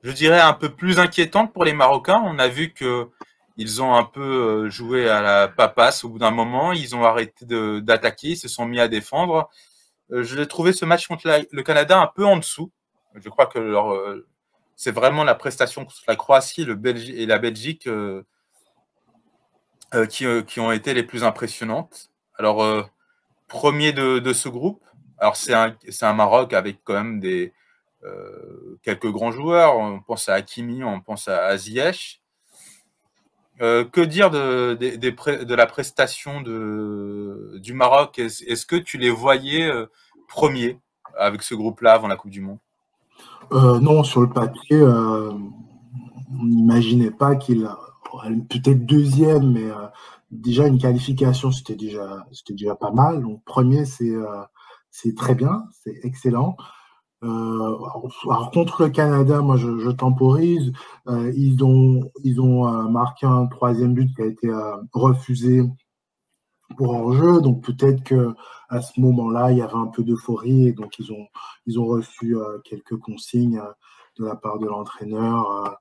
je dirais, un peu plus inquiétante pour les Marocains. On a vu qu'ils ont un peu joué à la papasse au bout d'un moment. Ils ont arrêté d'attaquer, ils se sont mis à défendre. Je l'ai trouvé ce match contre le Canada un peu en dessous. Je crois que c'est vraiment la prestation contre la Croatie et la Belgique qui ont été les plus impressionnantes. Alors, premier de ce groupe. Alors, c'est un Maroc avec quand même quelques grands joueurs. On pense à Hakimi, on pense à Ziyech. Que dire de la prestation du Maroc? Est-ce que tu les voyais premiers avec ce groupe-là avant la Coupe du Monde? Non, sur le papier, on n'imaginait pas qu'il peut-être deuxième, mais déjà une qualification, c'était déjà pas mal. Donc premier, c'est très bien, c'est excellent. Alors contre le Canada, moi je temporise. Ils ont marqué un troisième but qui a été refusé pour hors-jeu, donc peut-être que à ce moment-là, il y avait un peu d'euphorie et donc ils ont reçu quelques consignes de la part de l'entraîneur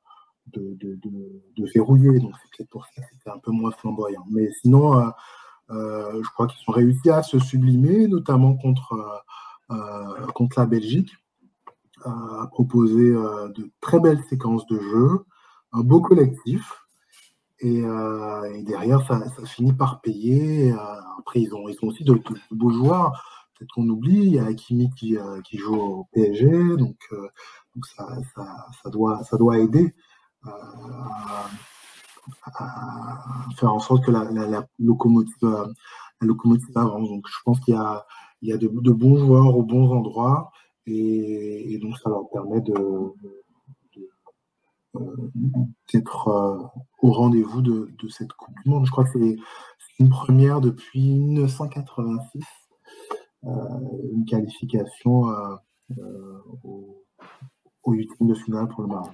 de verrouiller. Donc c'est peut-être pour ça que c'était un peu moins flamboyant. Mais sinon, je crois qu'ils ont réussi à se sublimer, notamment contre la Belgique, à proposer de très belles séquences de jeu, un beau collectif. Et derrière, ça finit par payer. Après, ils ont aussi de beaux joueurs. Peut-être qu'on oublie, il y a Hakimi qui joue au PSG, donc ça doit aider à faire en sorte que la locomotive avance. Donc, je pense qu'il y a de bons joueurs aux bons endroits, et donc ça leur permet d'être au rendez-vous de cette Coupe du Monde. Je crois que c'est une première depuis 1986, une qualification au huitième de finale pour le Maroc.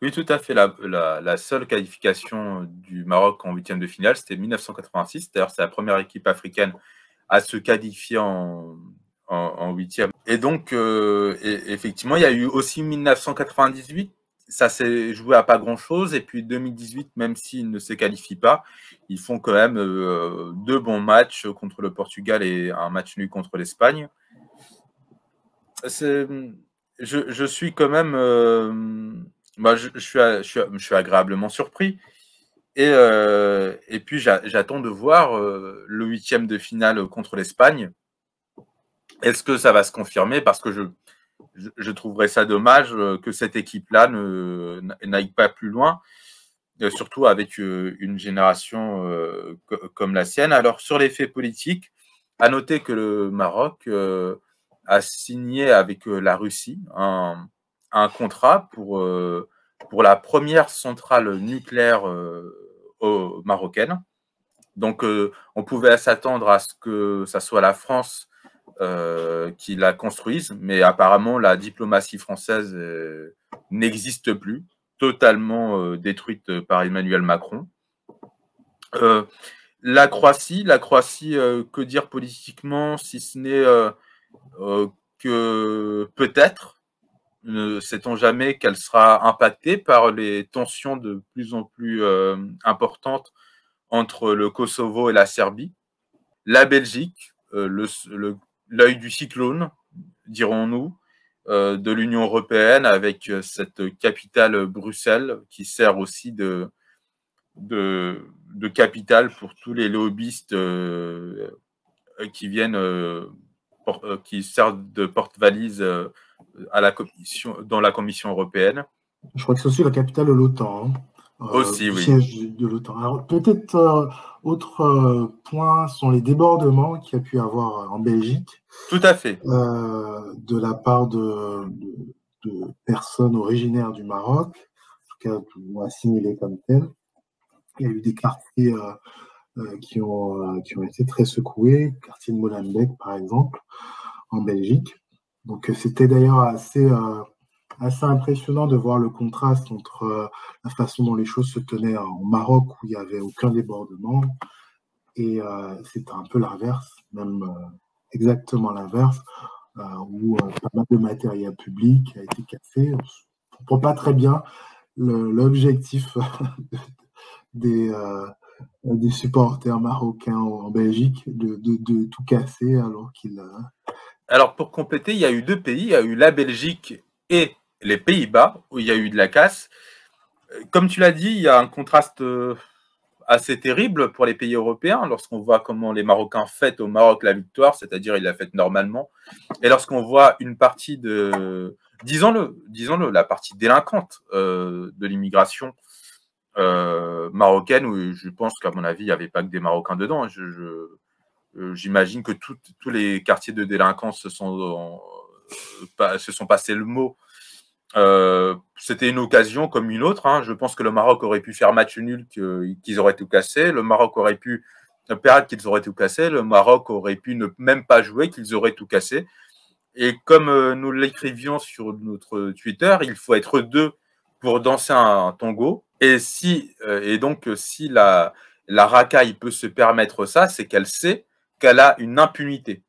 Oui, tout à fait. La seule qualification du Maroc en huitième de finale, c'était 1986. D'ailleurs, c'est la première équipe africaine à se qualifier en huitième. Et donc, effectivement, il y a eu aussi 1998. Ça s'est joué à pas grand-chose. Et puis 2018, même s'ils ne se qualifient pas, ils font quand même 2 bons matchs contre le Portugal et un match nul contre l'Espagne. Je suis quand même... je suis agréablement surpris. Et puis, j'attends de voir le huitième de finale contre l'Espagne. Est-ce que ça va se confirmer? Parce que je trouverais ça dommage que cette équipe-là n'aille pas plus loin, surtout avec une génération comme la sienne. Alors, sur les faits politiques, à noter que le Maroc a signé avec la Russie un contrat pour pour la première centrale nucléaire marocaine. Donc, on pouvait s'attendre à ce que ça soit la France qui la construise, mais apparemment, la diplomatie française n'existe plus, totalement détruite par Emmanuel Macron. La Croatie, que dire politiquement, si ce n'est que peut-être, ne sait-on jamais, qu'elle sera impactée par les tensions de plus en plus importantes entre le Kosovo et la Serbie. La Belgique, l'œil du cyclone, dirons-nous, de l'Union européenne, avec cette capitale Bruxelles qui sert aussi de capitale pour tous les lobbyistes qui viennent, qui servent de porte-valise à la commission, dans la Commission européenne. Je crois que c'est aussi la capitale de l'OTAN. Hein. Aussi, oui. Siège de l'OTAN. Alors, peut-être autre point sont les débordements qu'il y a pu avoir en Belgique. Tout à fait. De la part de personnes originaires du Maroc, en tout cas, assimilées comme telles. Il y a eu des quartiers qui ont été très secoués, le quartier de Molenbeek, par exemple, en Belgique. Donc, c'était d'ailleurs assez impressionnant de voir le contraste entre la façon dont les choses se tenaient au Maroc, où il n'y avait aucun débordement, et c'était un peu l'inverse, même exactement l'inverse, où pas mal de matériel public a été cassé. On ne comprend pas très bien l'objectif des supporters marocains en Belgique de tout casser alors qu'ils... Alors, pour compléter, il y a eu deux pays, il y a eu la Belgique et les Pays-Bas, où il y a eu de la casse. Comme tu l'as dit, il y a un contraste assez terrible pour les pays européens, lorsqu'on voit comment les Marocains fêtent au Maroc la victoire, c'est-à-dire ils la fêtent normalement, et lorsqu'on voit une partie de, disons-le, la partie délinquante de l'immigration marocaine, où je pense qu'à mon avis, il n'y avait pas que des Marocains dedans. J'imagine que tous les quartiers de délinquance se sont passés le mot. C'était une occasion comme une autre. Hein. Je pense que le Maroc aurait pu faire match nul, qu'ils auraient tout cassé. Le Maroc aurait pu perdre, qu'ils auraient tout cassé. Le Maroc aurait pu ne même pas jouer, qu'ils auraient tout cassé. Et comme nous l'écrivions sur notre Twitter, il faut être deux pour danser un tango. Et donc, si la racaille peut se permettre ça, c'est qu'elle sait qu'elle a une impunité.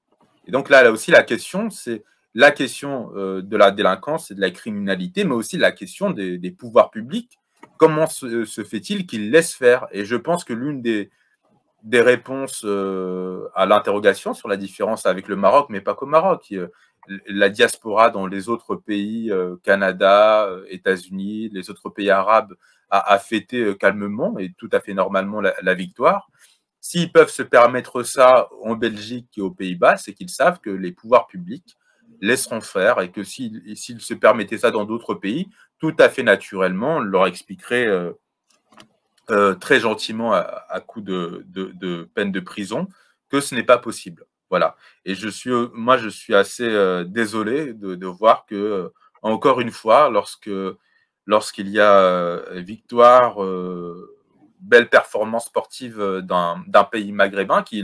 Et donc là aussi, la question, c'est la question de la délinquance et de la criminalité, mais aussi la question des pouvoirs publics. Comment se fait-il qu'ils laissent faire? Et je pense que l'une des réponses à l'interrogation sur la différence avec le Maroc, mais pas qu'au Maroc, la diaspora dans les autres pays, Canada, États-Unis, les autres pays arabes, a fêté calmement et tout à fait normalement la victoire. S'ils peuvent se permettre ça en Belgique et aux Pays-Bas, c'est qu'ils savent que les pouvoirs publics laisseront faire et que s'ils se permettaient ça dans d'autres pays, tout à fait naturellement, on leur expliquerait très gentiment à coup de peine de prison que ce n'est pas possible. Voilà. Et je suis assez désolé de voir que, encore une fois, lorsqu'il y a victoire, belle performance sportive d'un pays maghrébin qui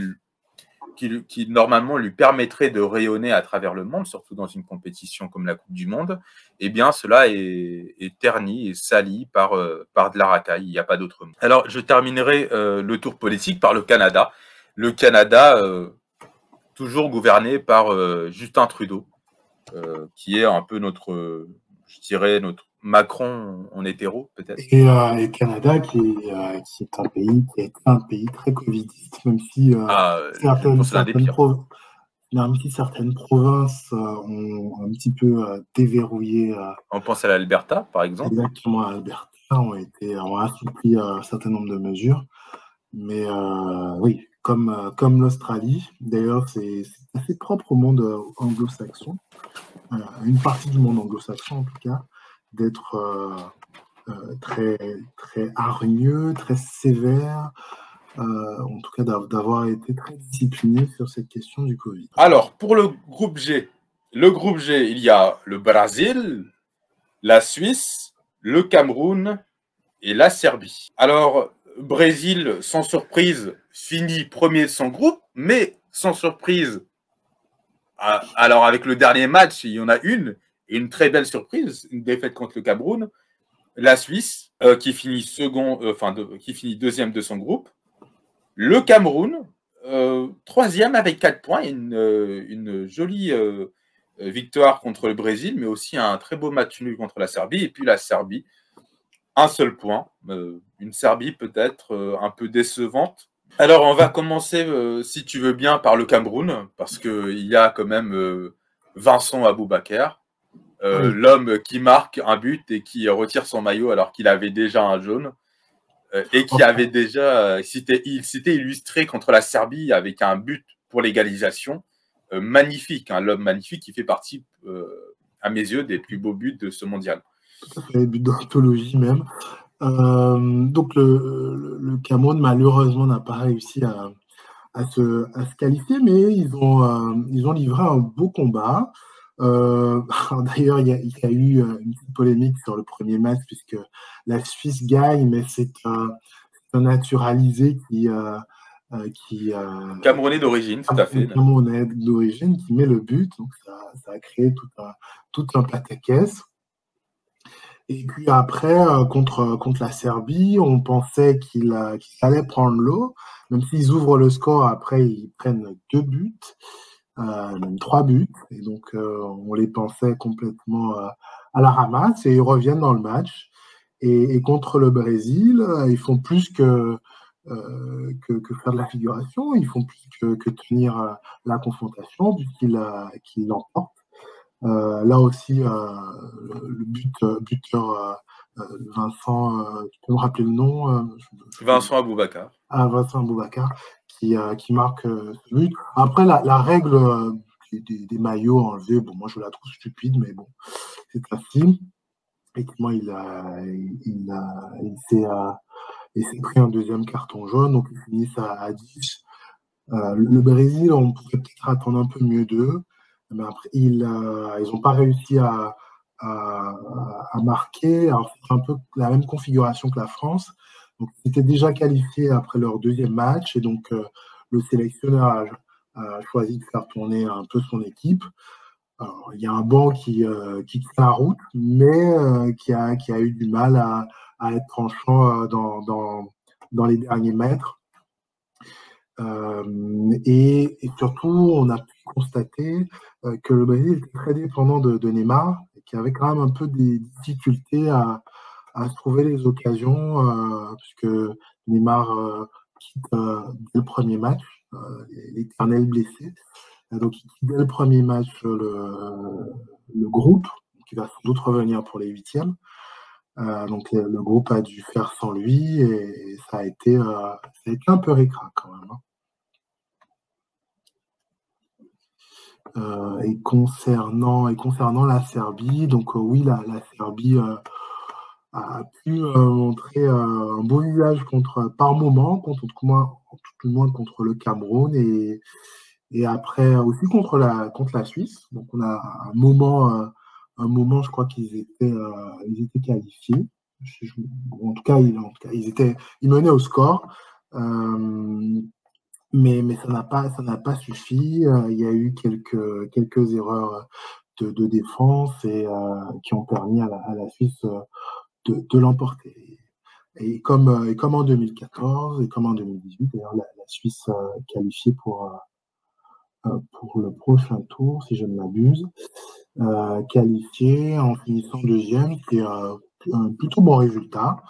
normalement lui permettrait de rayonner à travers le monde, surtout dans une compétition comme la Coupe du Monde, eh bien cela est terni et sali par de la racaille, il n'y a pas d'autre mot. Alors je terminerai le tour politique par le Canada. Le Canada, toujours gouverné par Justin Trudeau, qui est un peu notre Macron en hétéro, peut-être. Et le Canada, qui est un pays très covidiste, même si certaines provinces ont un petit peu déverrouillé. On pense à l'Alberta, par exemple. Exactement, à l'Alberta, ont assoupli un certain nombre de mesures. Mais oui, comme l'Australie, d'ailleurs, c'est assez propre au monde anglo-saxon, une partie du monde anglo-saxon en tout cas, d'être très, très hargneux, très sévère, en tout cas d'avoir été très discipliné sur cette question du Covid. Alors, pour le groupe G, il y a le Brésil, la Suisse, le Cameroun et la Serbie. Alors, Brésil, sans surprise, finit premier de son groupe, mais sans surprise, alors avec le dernier match, il y en a une très belle surprise, une défaite contre le Cameroun. La Suisse, qui finit qui finit deuxième de son groupe. Le Cameroun, troisième avec 4 points, une jolie victoire contre le Brésil, mais aussi un très beau match nul contre la Serbie. Et puis la Serbie, un seul point. Une Serbie peut-être un peu décevante. Alors, on va commencer, si tu veux bien, par le Cameroun, parce qu'il y a quand même Vincent Aboubakar, Oui. l'homme qui marque un but et qui retire son maillot alors qu'il avait déjà un jaune, et qui avait déjà, il s'était illustré contre la Serbie avec un but pour l'égalisation magnifique, hein, l'homme magnifique qui fait partie, à mes yeux, des plus beaux buts de ce mondial. Les buts d'anthologie même. Donc le Cameroun malheureusement n'a pas réussi à se qualifier, mais ils ont livré un beau combat. D'ailleurs, il y a eu une petite polémique sur le premier match puisque la Suisse gagne, mais c'est un naturalisé qui Camerounais d'origine, tout à fait. Camerounais d'origine qui met le but, donc ça a créé tout un pataquès. Et puis après, contre la Serbie, on pensait qu'il allait prendre l'eau. Même s'ils ouvrent le score, après, ils prennent 2 buts, même 3 buts. Et donc, on les pensait complètement à la ramasse et ils reviennent dans le match. Et contre le Brésil, ils font plus que faire de la figuration. Ils font plus que tenir la confrontation puisqu'ils l'emportent. Là aussi, le buteur Vincent, tu peux me rappeler le nom Vincent Aboubakar. Vincent Aboubakar qui marque ce but. Après, la règle des maillots enlevés, bon, moi je la trouve stupide, mais bon, c'est facile. Effectivement, il s'est pris un deuxième carton jaune, donc ils finissent à 10. Le Brésil, on pourrait peut-être attendre un peu mieux d'eux. Mais après, ils n'ont pas réussi à marquer. Alors, c'est un peu la même configuration que la France. Donc, ils étaient déjà qualifiés après leur deuxième match. Et donc, le sélectionneur a choisi de faire tourner un peu son équipe. Alors, il y a un banc qui tient la route, mais qui a eu du mal à être tranchant dans les derniers mètres. Et surtout, on a pu constater que le Brésil était très dépendant de Neymar et qu'il y avait quand même un peu des difficultés à se trouver les occasions, puisque Neymar quitte dès le premier match, l'éternel blessé. Donc, il quitte dès le premier match le groupe, qui va sans doute revenir pour les huitièmes. Donc, le groupe a dû faire sans lui et ça a été un peu ric-rac quand même. Et concernant la Serbie, donc oui, la Serbie a pu montrer un beau visage par moment, tout le moins contre le Cameroun et après aussi contre la Suisse. Donc on a un moment, je crois qu'ils étaient qualifiés. En tout cas, ils menaient au score. Mais ça n'a pas suffi. Il y a eu quelques erreurs de défense et qui ont permis à la Suisse de l'emporter. Et comme en 2014 et comme en 2018, d'ailleurs, la Suisse qualifiée pour le prochain tour, si je ne m'abuse, qualifiée en finissant deuxième, c'est un plutôt bon résultat.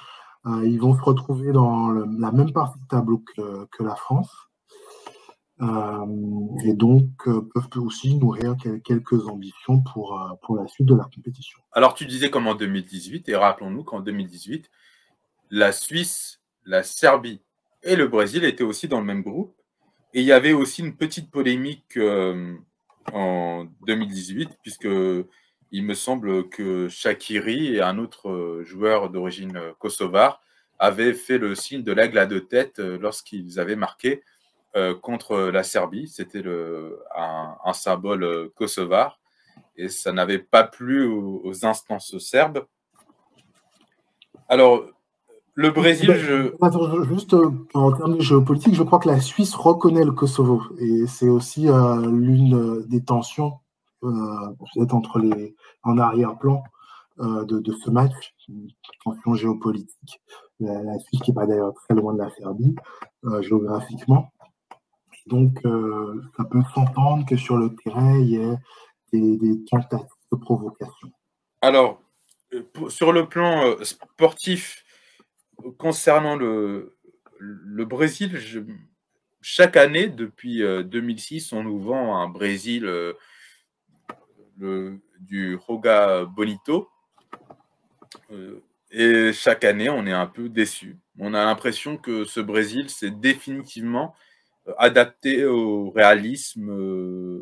Ils vont se retrouver dans la même partie de tableau que la France. Et donc peuvent aussi nourrir quelques ambitions pour la suite de la compétition. Alors tu disais comme en 2018, et rappelons-nous qu'en 2018, la Suisse, la Serbie et le Brésil étaient aussi dans le même groupe. Et il y avait aussi une petite polémique en 2018, puisque il me semble que Shaqiri et un autre joueur d'origine kosovare avaient fait le signe de l'aigle à 2 têtes lorsqu'ils avaient marqué contre la Serbie. C'était un symbole kosovar et ça n'avait pas plu aux instances serbes. Alors, le Brésil, je... Attends, juste en termes de géopolitique, je crois que la Suisse reconnaît le Kosovo. Et c'est aussi l'une des tensions peut-être en arrière-plan de ce match, une tension géopolitique. La Suisse qui n'est pas d'ailleurs très loin de la Serbie, géographiquement. Donc, ça peut s'entendre que sur le terrain, il y ait des tentatives de provocation. Alors, sur le plan sportif, concernant le Brésil, chaque année, depuis 2006, on nous vend un Brésil du Joga Bonito. Et chaque année, on est un peu déçu. On a l'impression que ce Brésil s'est définitivement adapté au réalisme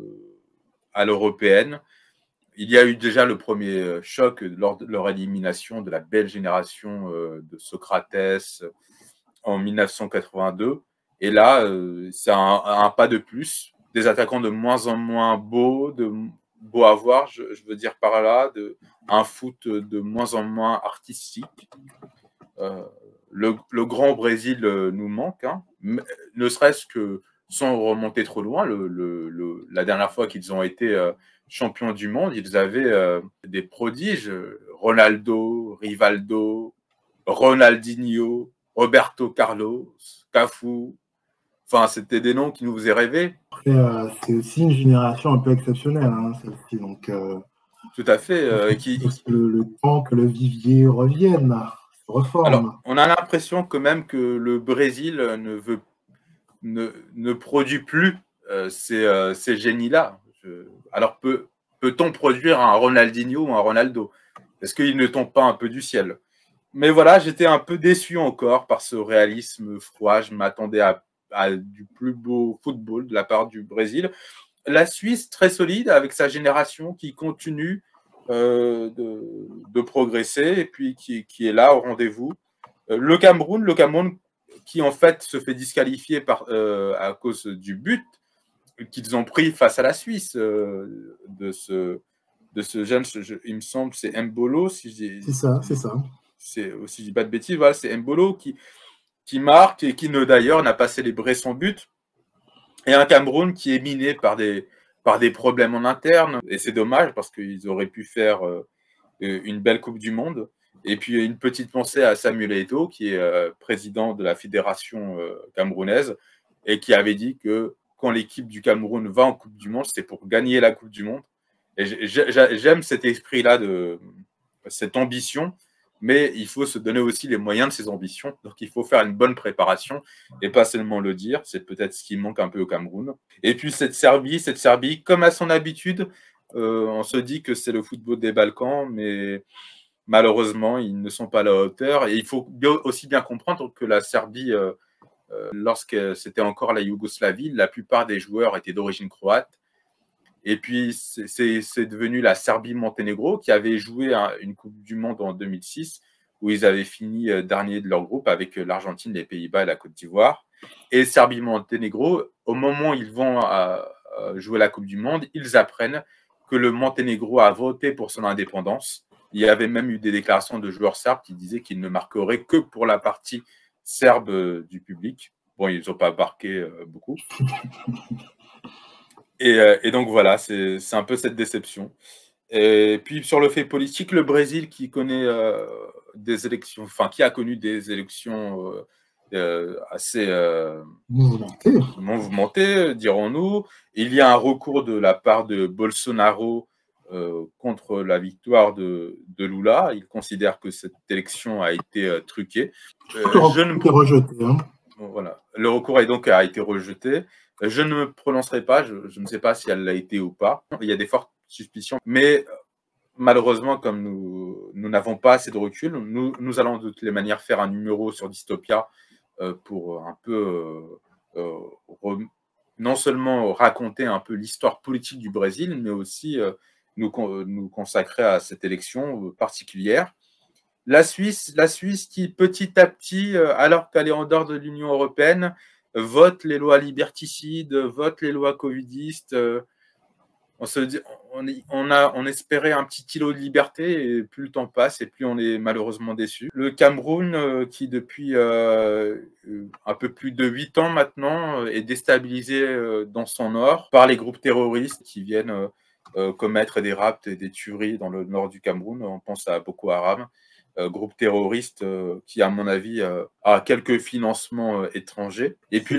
à l'européenne. Il y a eu déjà le premier choc lors de leur élimination de la belle génération de Socrates en 1982. Et là, c'est un pas de plus. Des attaquants de moins en moins beaux à voir, je veux dire par là, un foot de moins en moins artistique. Le grand Brésil nous manque, hein, ne serait-ce que sans remonter trop loin. La dernière fois qu'ils ont été champions du monde, ils avaient des prodiges, Ronaldo, Rivaldo, Ronaldinho, Roberto Carlos, Cafu. Enfin, c'était des noms qui nous faisaient rêver. C'est aussi une génération un peu exceptionnelle, hein, celle-ci. Donc, tout à fait. Le temps que le vivier revienne, se reforme. Alors, on a l'impression quand même que le Brésil ne produit plus ces génies-là. Alors, peut-on produire un Ronaldinho ou un Ronaldo? Est-ce qu'ils ne tombent pas un peu du ciel? Mais voilà, j'étais un peu déçu encore par ce réalisme froid. Je m'attendais à du plus beau football de la part du Brésil. La Suisse, très solide, avec sa génération qui continue de progresser et puis qui est là au rendez-vous. Le Cameroun qui en fait se fait disqualifier à cause du but qu'ils ont pris face à la Suisse de ce jeune, il me semble, c'est Mbolo. C'est ça. Si je dis pas de bêtises, voilà, c'est Mbolo qui marque et qui d'ailleurs n'a pas célébré son but. Et un Cameroun qui est miné par des problèmes en interne. Et c'est dommage parce qu'ils auraient pu faire une belle Coupe du Monde. Et puis une petite pensée à Samuel Eto'o, qui est président de la fédération camerounaise et qui avait dit que quand l'équipe du Cameroun va en Coupe du Monde, c'est pour gagner la Coupe du Monde. Et j'aime cet esprit-là, cette ambition, mais il faut se donner aussi les moyens de ces ambitions. Donc il faut faire une bonne préparation et pas seulement le dire. C'est peut-être ce qui manque un peu au Cameroun. Et puis cette Serbie, comme à son habitude, on se dit que c'est le football des Balkans, mais malheureusement, ils ne sont pas à la hauteur. Et il faut aussi bien comprendre que la Serbie, lorsque c'était encore la Yougoslavie, la plupart des joueurs étaient d'origine croate. Et puis, c'est devenu la Serbie-Monténégro qui avait joué une Coupe du Monde en 2006 où ils avaient fini dernier de leur groupe avec l'Argentine, les Pays-Bas et la Côte d'Ivoire. Et Serbie-Monténégro, au moment où ils vont jouer la Coupe du Monde, ils apprennent que le Monténégro a voté pour son indépendance. Il y avait même eu des déclarations de joueurs serbes qui disaient qu'ils ne marqueraient que pour la partie serbe du public. Bon, ils n'ont pas marqué beaucoup. Et donc voilà, c'est un peu cette déception. Et puis sur le fait politique, le Brésil qui connaît des élections, enfin qui a connu des élections assez mouvementées, dirons-nous. Il y a un recours de la part de Bolsonaro contre la victoire de Lula. Il considère que cette élection a été truquée. Rejeté, hein. Voilà. Le recours a été rejeté. Je ne me prononcerai pas, je ne sais pas si elle l'a été ou pas. Il y a des fortes suspicions, mais malheureusement, comme nous n'avons pas assez de recul, nous allons de toutes les manières faire un numéro sur Dystopia pour un peu non seulement raconter un peu l'histoire politique du Brésil, mais aussi nous consacrer à cette élection particulière. La Suisse qui, petit à petit, alors qu'elle est en dehors de l'Union européenne, vote les lois liberticides, vote les lois covidistes. on se dit, on espérait un petit îlot de liberté et plus le temps passe et plus on est malheureusement déçu. Le Cameroun, qui depuis un peu plus de 8 ans maintenant est déstabilisé dans son nord par les groupes terroristes qui viennent commettre des rapts et des tueries dans le nord du Cameroun. On pense à Boko Haram, groupe terroriste qui, à mon avis, a quelques financements étrangers. Et puis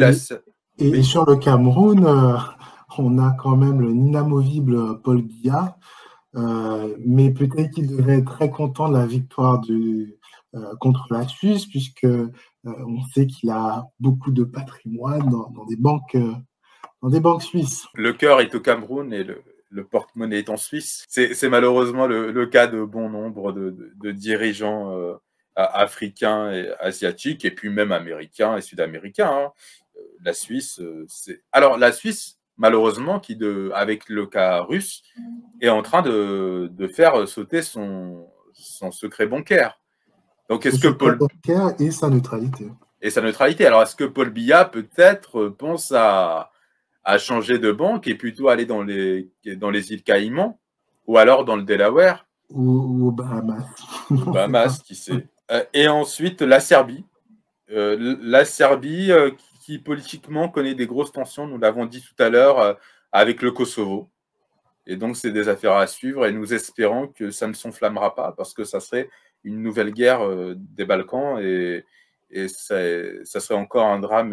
et sur le Cameroun, on a quand même l'inamovible Paul Biya, mais peut-être qu'il devrait être très content de la victoire contre la Suisse, puisque on sait qu'il a beaucoup de patrimoine dans des banques suisses. Le cœur est au Cameroun et le porte-monnaie est en Suisse. C'est malheureusement le cas de bon nombre de dirigeants africains et asiatiques, et puis même américains et sud-américains. Hein. La Suisse, alors la Suisse, malheureusement, avec le cas russe, est en train de faire sauter son secret bancaire. Donc, est-ce que Paul bancaire et sa neutralité. Et sa neutralité. Alors, est-ce que Paul Biya peut-être pense à changer de banque et plutôt aller dans les îles Caïmans ou alors dans le Delaware ou aux Bahamas. Aux Bahamas, qui sait. Et ensuite, la Serbie. La Serbie qui politiquement connaît des grosses tensions, nous l'avons dit tout à l'heure, avec le Kosovo. Et donc, c'est des affaires à suivre et nous espérons que ça ne s'enflammera pas parce que ça serait une nouvelle guerre des Balkans et ça serait encore un drame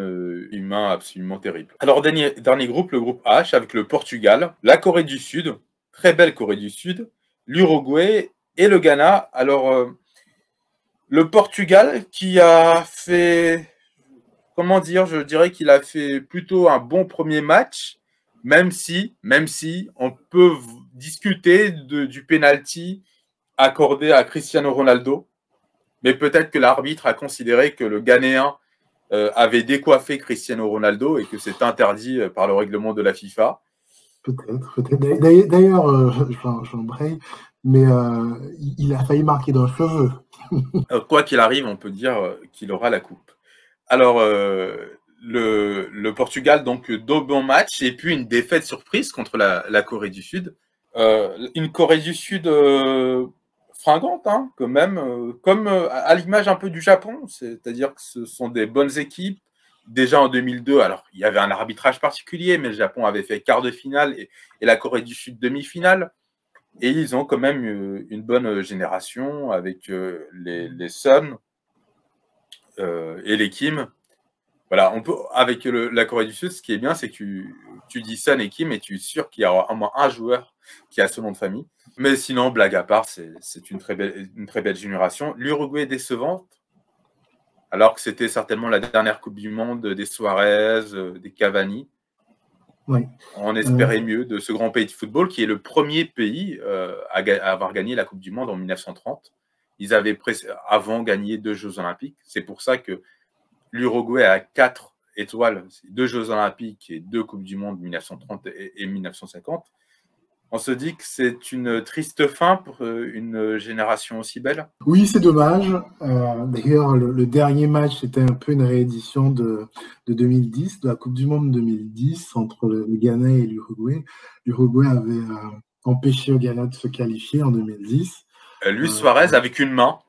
humain absolument terrible. Alors, dernier groupe, le groupe H, avec le Portugal, la Corée du Sud, très belle Corée du Sud, l'Uruguay et le Ghana. Alors, le Portugal qui a fait, comment dire, je dirais qu'il a fait plutôt un bon premier match, même si on peut discuter du penalty accordé à Cristiano Ronaldo. Mais peut-être que l'arbitre a considéré que le Ghanéen avait décoiffé Cristiano Ronaldo et que c'est interdit par le règlement de la FIFA. Peut-être. D'ailleurs, j'embraye, mais il a failli marquer dans le cheveu. Quoi qu'il arrive, on peut dire qu'il aura la coupe. Alors, le Portugal, donc, deux bons matchs et puis une défaite surprise contre la Corée du Sud. Une Corée du Sud fringante, hein, quand même, comme à l'image un peu du Japon, c'est-à-dire que ce sont des bonnes équipes. Déjà en 2002, alors il y avait un arbitrage particulier, mais le Japon avait fait quart de finale et la Corée du Sud demi-finale. Et ils ont quand même une bonne génération avec les Sun et les Kim. Voilà, on peut, avec la Corée du Sud, ce qui est bien, c'est que tu dis Sun et Kim et tu es sûr qu'il y aura au moins un joueur qui a ce nom de famille. Mais sinon, blague à part, c'est une très belle génération. L'Uruguay est décevante, alors que c'était certainement la dernière Coupe du Monde des Suarez, des Cavani. Oui. On espérait mieux de ce grand pays de football qui est le premier pays à avoir gagné la Coupe du Monde en 1930. Ils avaient avant gagné 2 Jeux Olympiques. C'est pour ça que l'Uruguay a 4 étoiles, 2 Jeux Olympiques et 2 Coupes du Monde 1930 et 1950. On se dit que c'est une triste fin pour une génération aussi belle. Oui, c'est dommage. D'ailleurs, le dernier match, c'était un peu une réédition de 2010, de la Coupe du Monde 2010, entre le Ghana et l'Uruguay. L'Uruguay avait empêché le Ghana de se qualifier en 2010. Luis Suarez avec une main,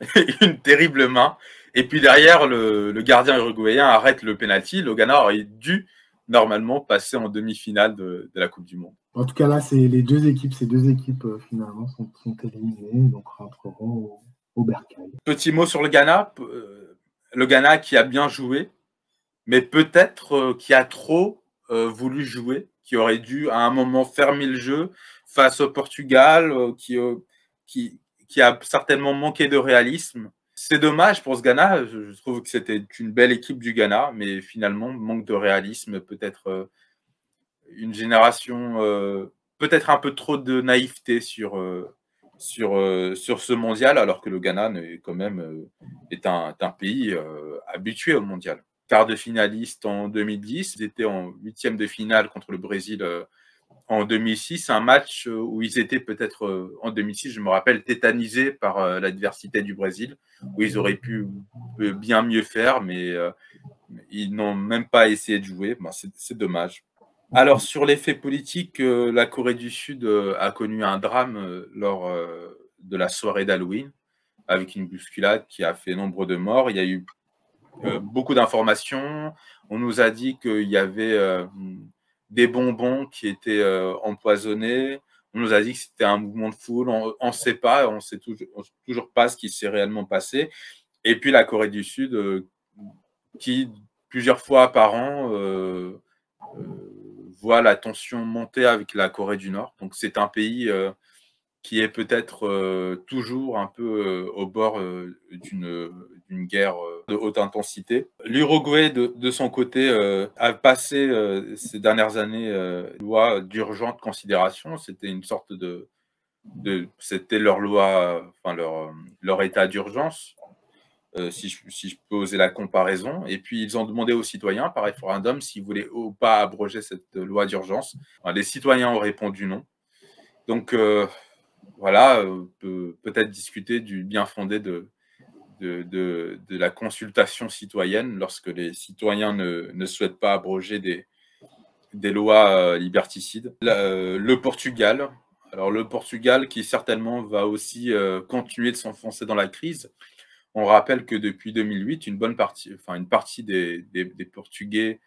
une terrible main. Et puis derrière, le gardien uruguayen arrête le penalty. Le Ghana aurait dû normalement passer en demi-finale de la Coupe du Monde. En tout cas, là, ces deux équipes finalement sont éliminées, donc rentreront au bercail. Petit mot sur le Ghana. Le Ghana qui a bien joué, mais peut-être qui a trop voulu jouer, qui aurait dû à un moment fermer le jeu face au Portugal, qui a certainement manqué de réalisme. C'est dommage pour ce Ghana. Je trouve que c'était une belle équipe du Ghana, mais finalement, manque de réalisme, peut-être une génération, peut-être un peu trop de naïveté sur ce mondial, alors que le Ghana quand même est un pays habitué au mondial. Quart de finaliste en 2010, ils étaient en 8e de finale contre le Brésil en 2006, un match où ils étaient peut-être, en 2006, je me rappelle, tétanisés par l'adversité du Brésil, où ils auraient pu bien mieux faire, mais ils n'ont même pas essayé de jouer. C'est dommage. Alors, sur l'effet politique, la Corée du Sud a connu un drame lors de la soirée d'Halloween, avec une bousculade qui a fait nombre de morts. Il y a eu beaucoup d'informations. On nous a dit qu'il y avait des bonbons qui étaient empoisonnés. On nous a dit que c'était un mouvement de foule. On ne sait pas, on ne sait toujours pas ce qui s'est réellement passé. Et puis la Corée du Sud, qui plusieurs fois par an voit la tension monter avec la Corée du Nord. Donc c'est un pays qui est peut-être toujours un peu au bord d'une guerre de haute intensité. L'Uruguay, de son côté, a passé ces dernières années loi d'urgente considération. C'était une sorte c'était leur loi, enfin leur état d'urgence. Si je peux oser la comparaison. Et puis, ils ont demandé aux citoyens, par référendum, s'ils voulaient ou pas abroger cette loi d'urgence. Enfin, les citoyens ont répondu non. Donc, voilà, on peut peut-être discuter du bien fondé de la consultation citoyenne lorsque les citoyens ne souhaitent pas abroger des lois liberticides. Le Portugal. Alors, le Portugal qui certainement va aussi continuer de s'enfoncer dans la crise. On rappelle que depuis 2008, une partie des Portugais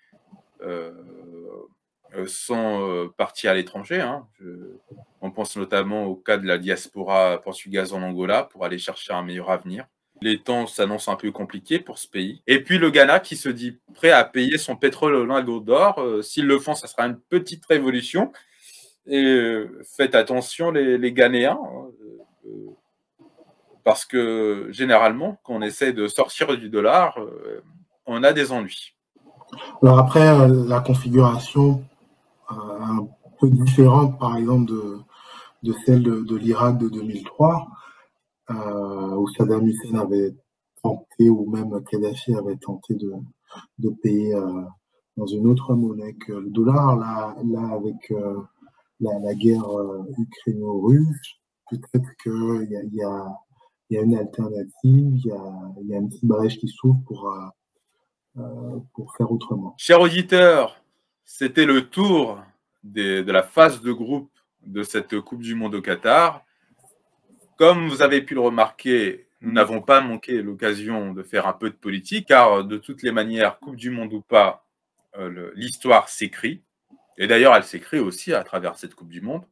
sont partis à l'étranger. Hein. On pense notamment au cas de la diaspora portugaise en Angola pour aller chercher un meilleur avenir. Les temps s'annoncent un peu compliqués pour ce pays. Et puis le Ghana qui se dit prêt à payer son pétrole au lingot d'or. S'ils le font, ça sera une petite révolution. Et faites attention les Ghanéens. Parce que généralement, quand on essaie de sortir du dollar, on a des ennuis. Alors après, la configuration un peu différente, par exemple, de celle de l'Irak de 2003, où Saddam Hussein avait tenté, ou même Kadhafi avait tenté de payer dans une autre monnaie que le dollar. Là avec la guerre ukraino-russe, peut-être qu'il y a une alternative, il y a une petite brèche qui s'ouvre pour faire autrement. Chers auditeurs, c'était le tour de la phase de groupe de cette Coupe du Monde au Qatar. Comme vous avez pu le remarquer, nous n'avons pas manqué l'occasion de faire un peu de politique, car de toutes les manières, Coupe du Monde ou pas, l'histoire s'écrit. Et d'ailleurs, elle s'écrit aussi à travers cette Coupe du Monde.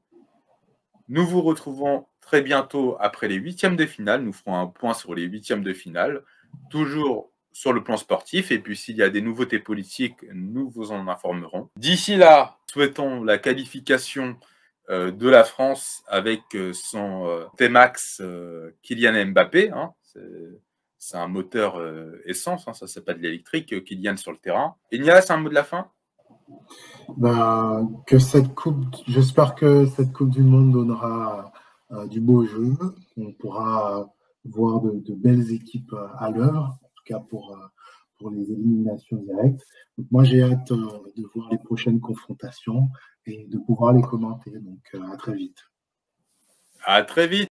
Nous vous retrouvons très bientôt après les huitièmes de finale. Nous ferons un point sur les huitièmes de finale, toujours sur le plan sportif. Et puis, s'il y a des nouveautés politiques, nous vous en informerons. D'ici là, souhaitons la qualification de la France avec son T-Max Kylian Mbappé. Hein. C'est un moteur essence, hein, ça c'est pas de l'électrique, Kylian sur le terrain. Ignace, un mot de la fin? J'espère que cette Coupe du Monde donnera du beau jeu. On pourra voir de belles équipes à l'œuvre, en tout cas pour les éliminations directes. Donc moi, j'ai hâte de voir les prochaines confrontations et de pouvoir les commenter. Donc à très vite. À très vite.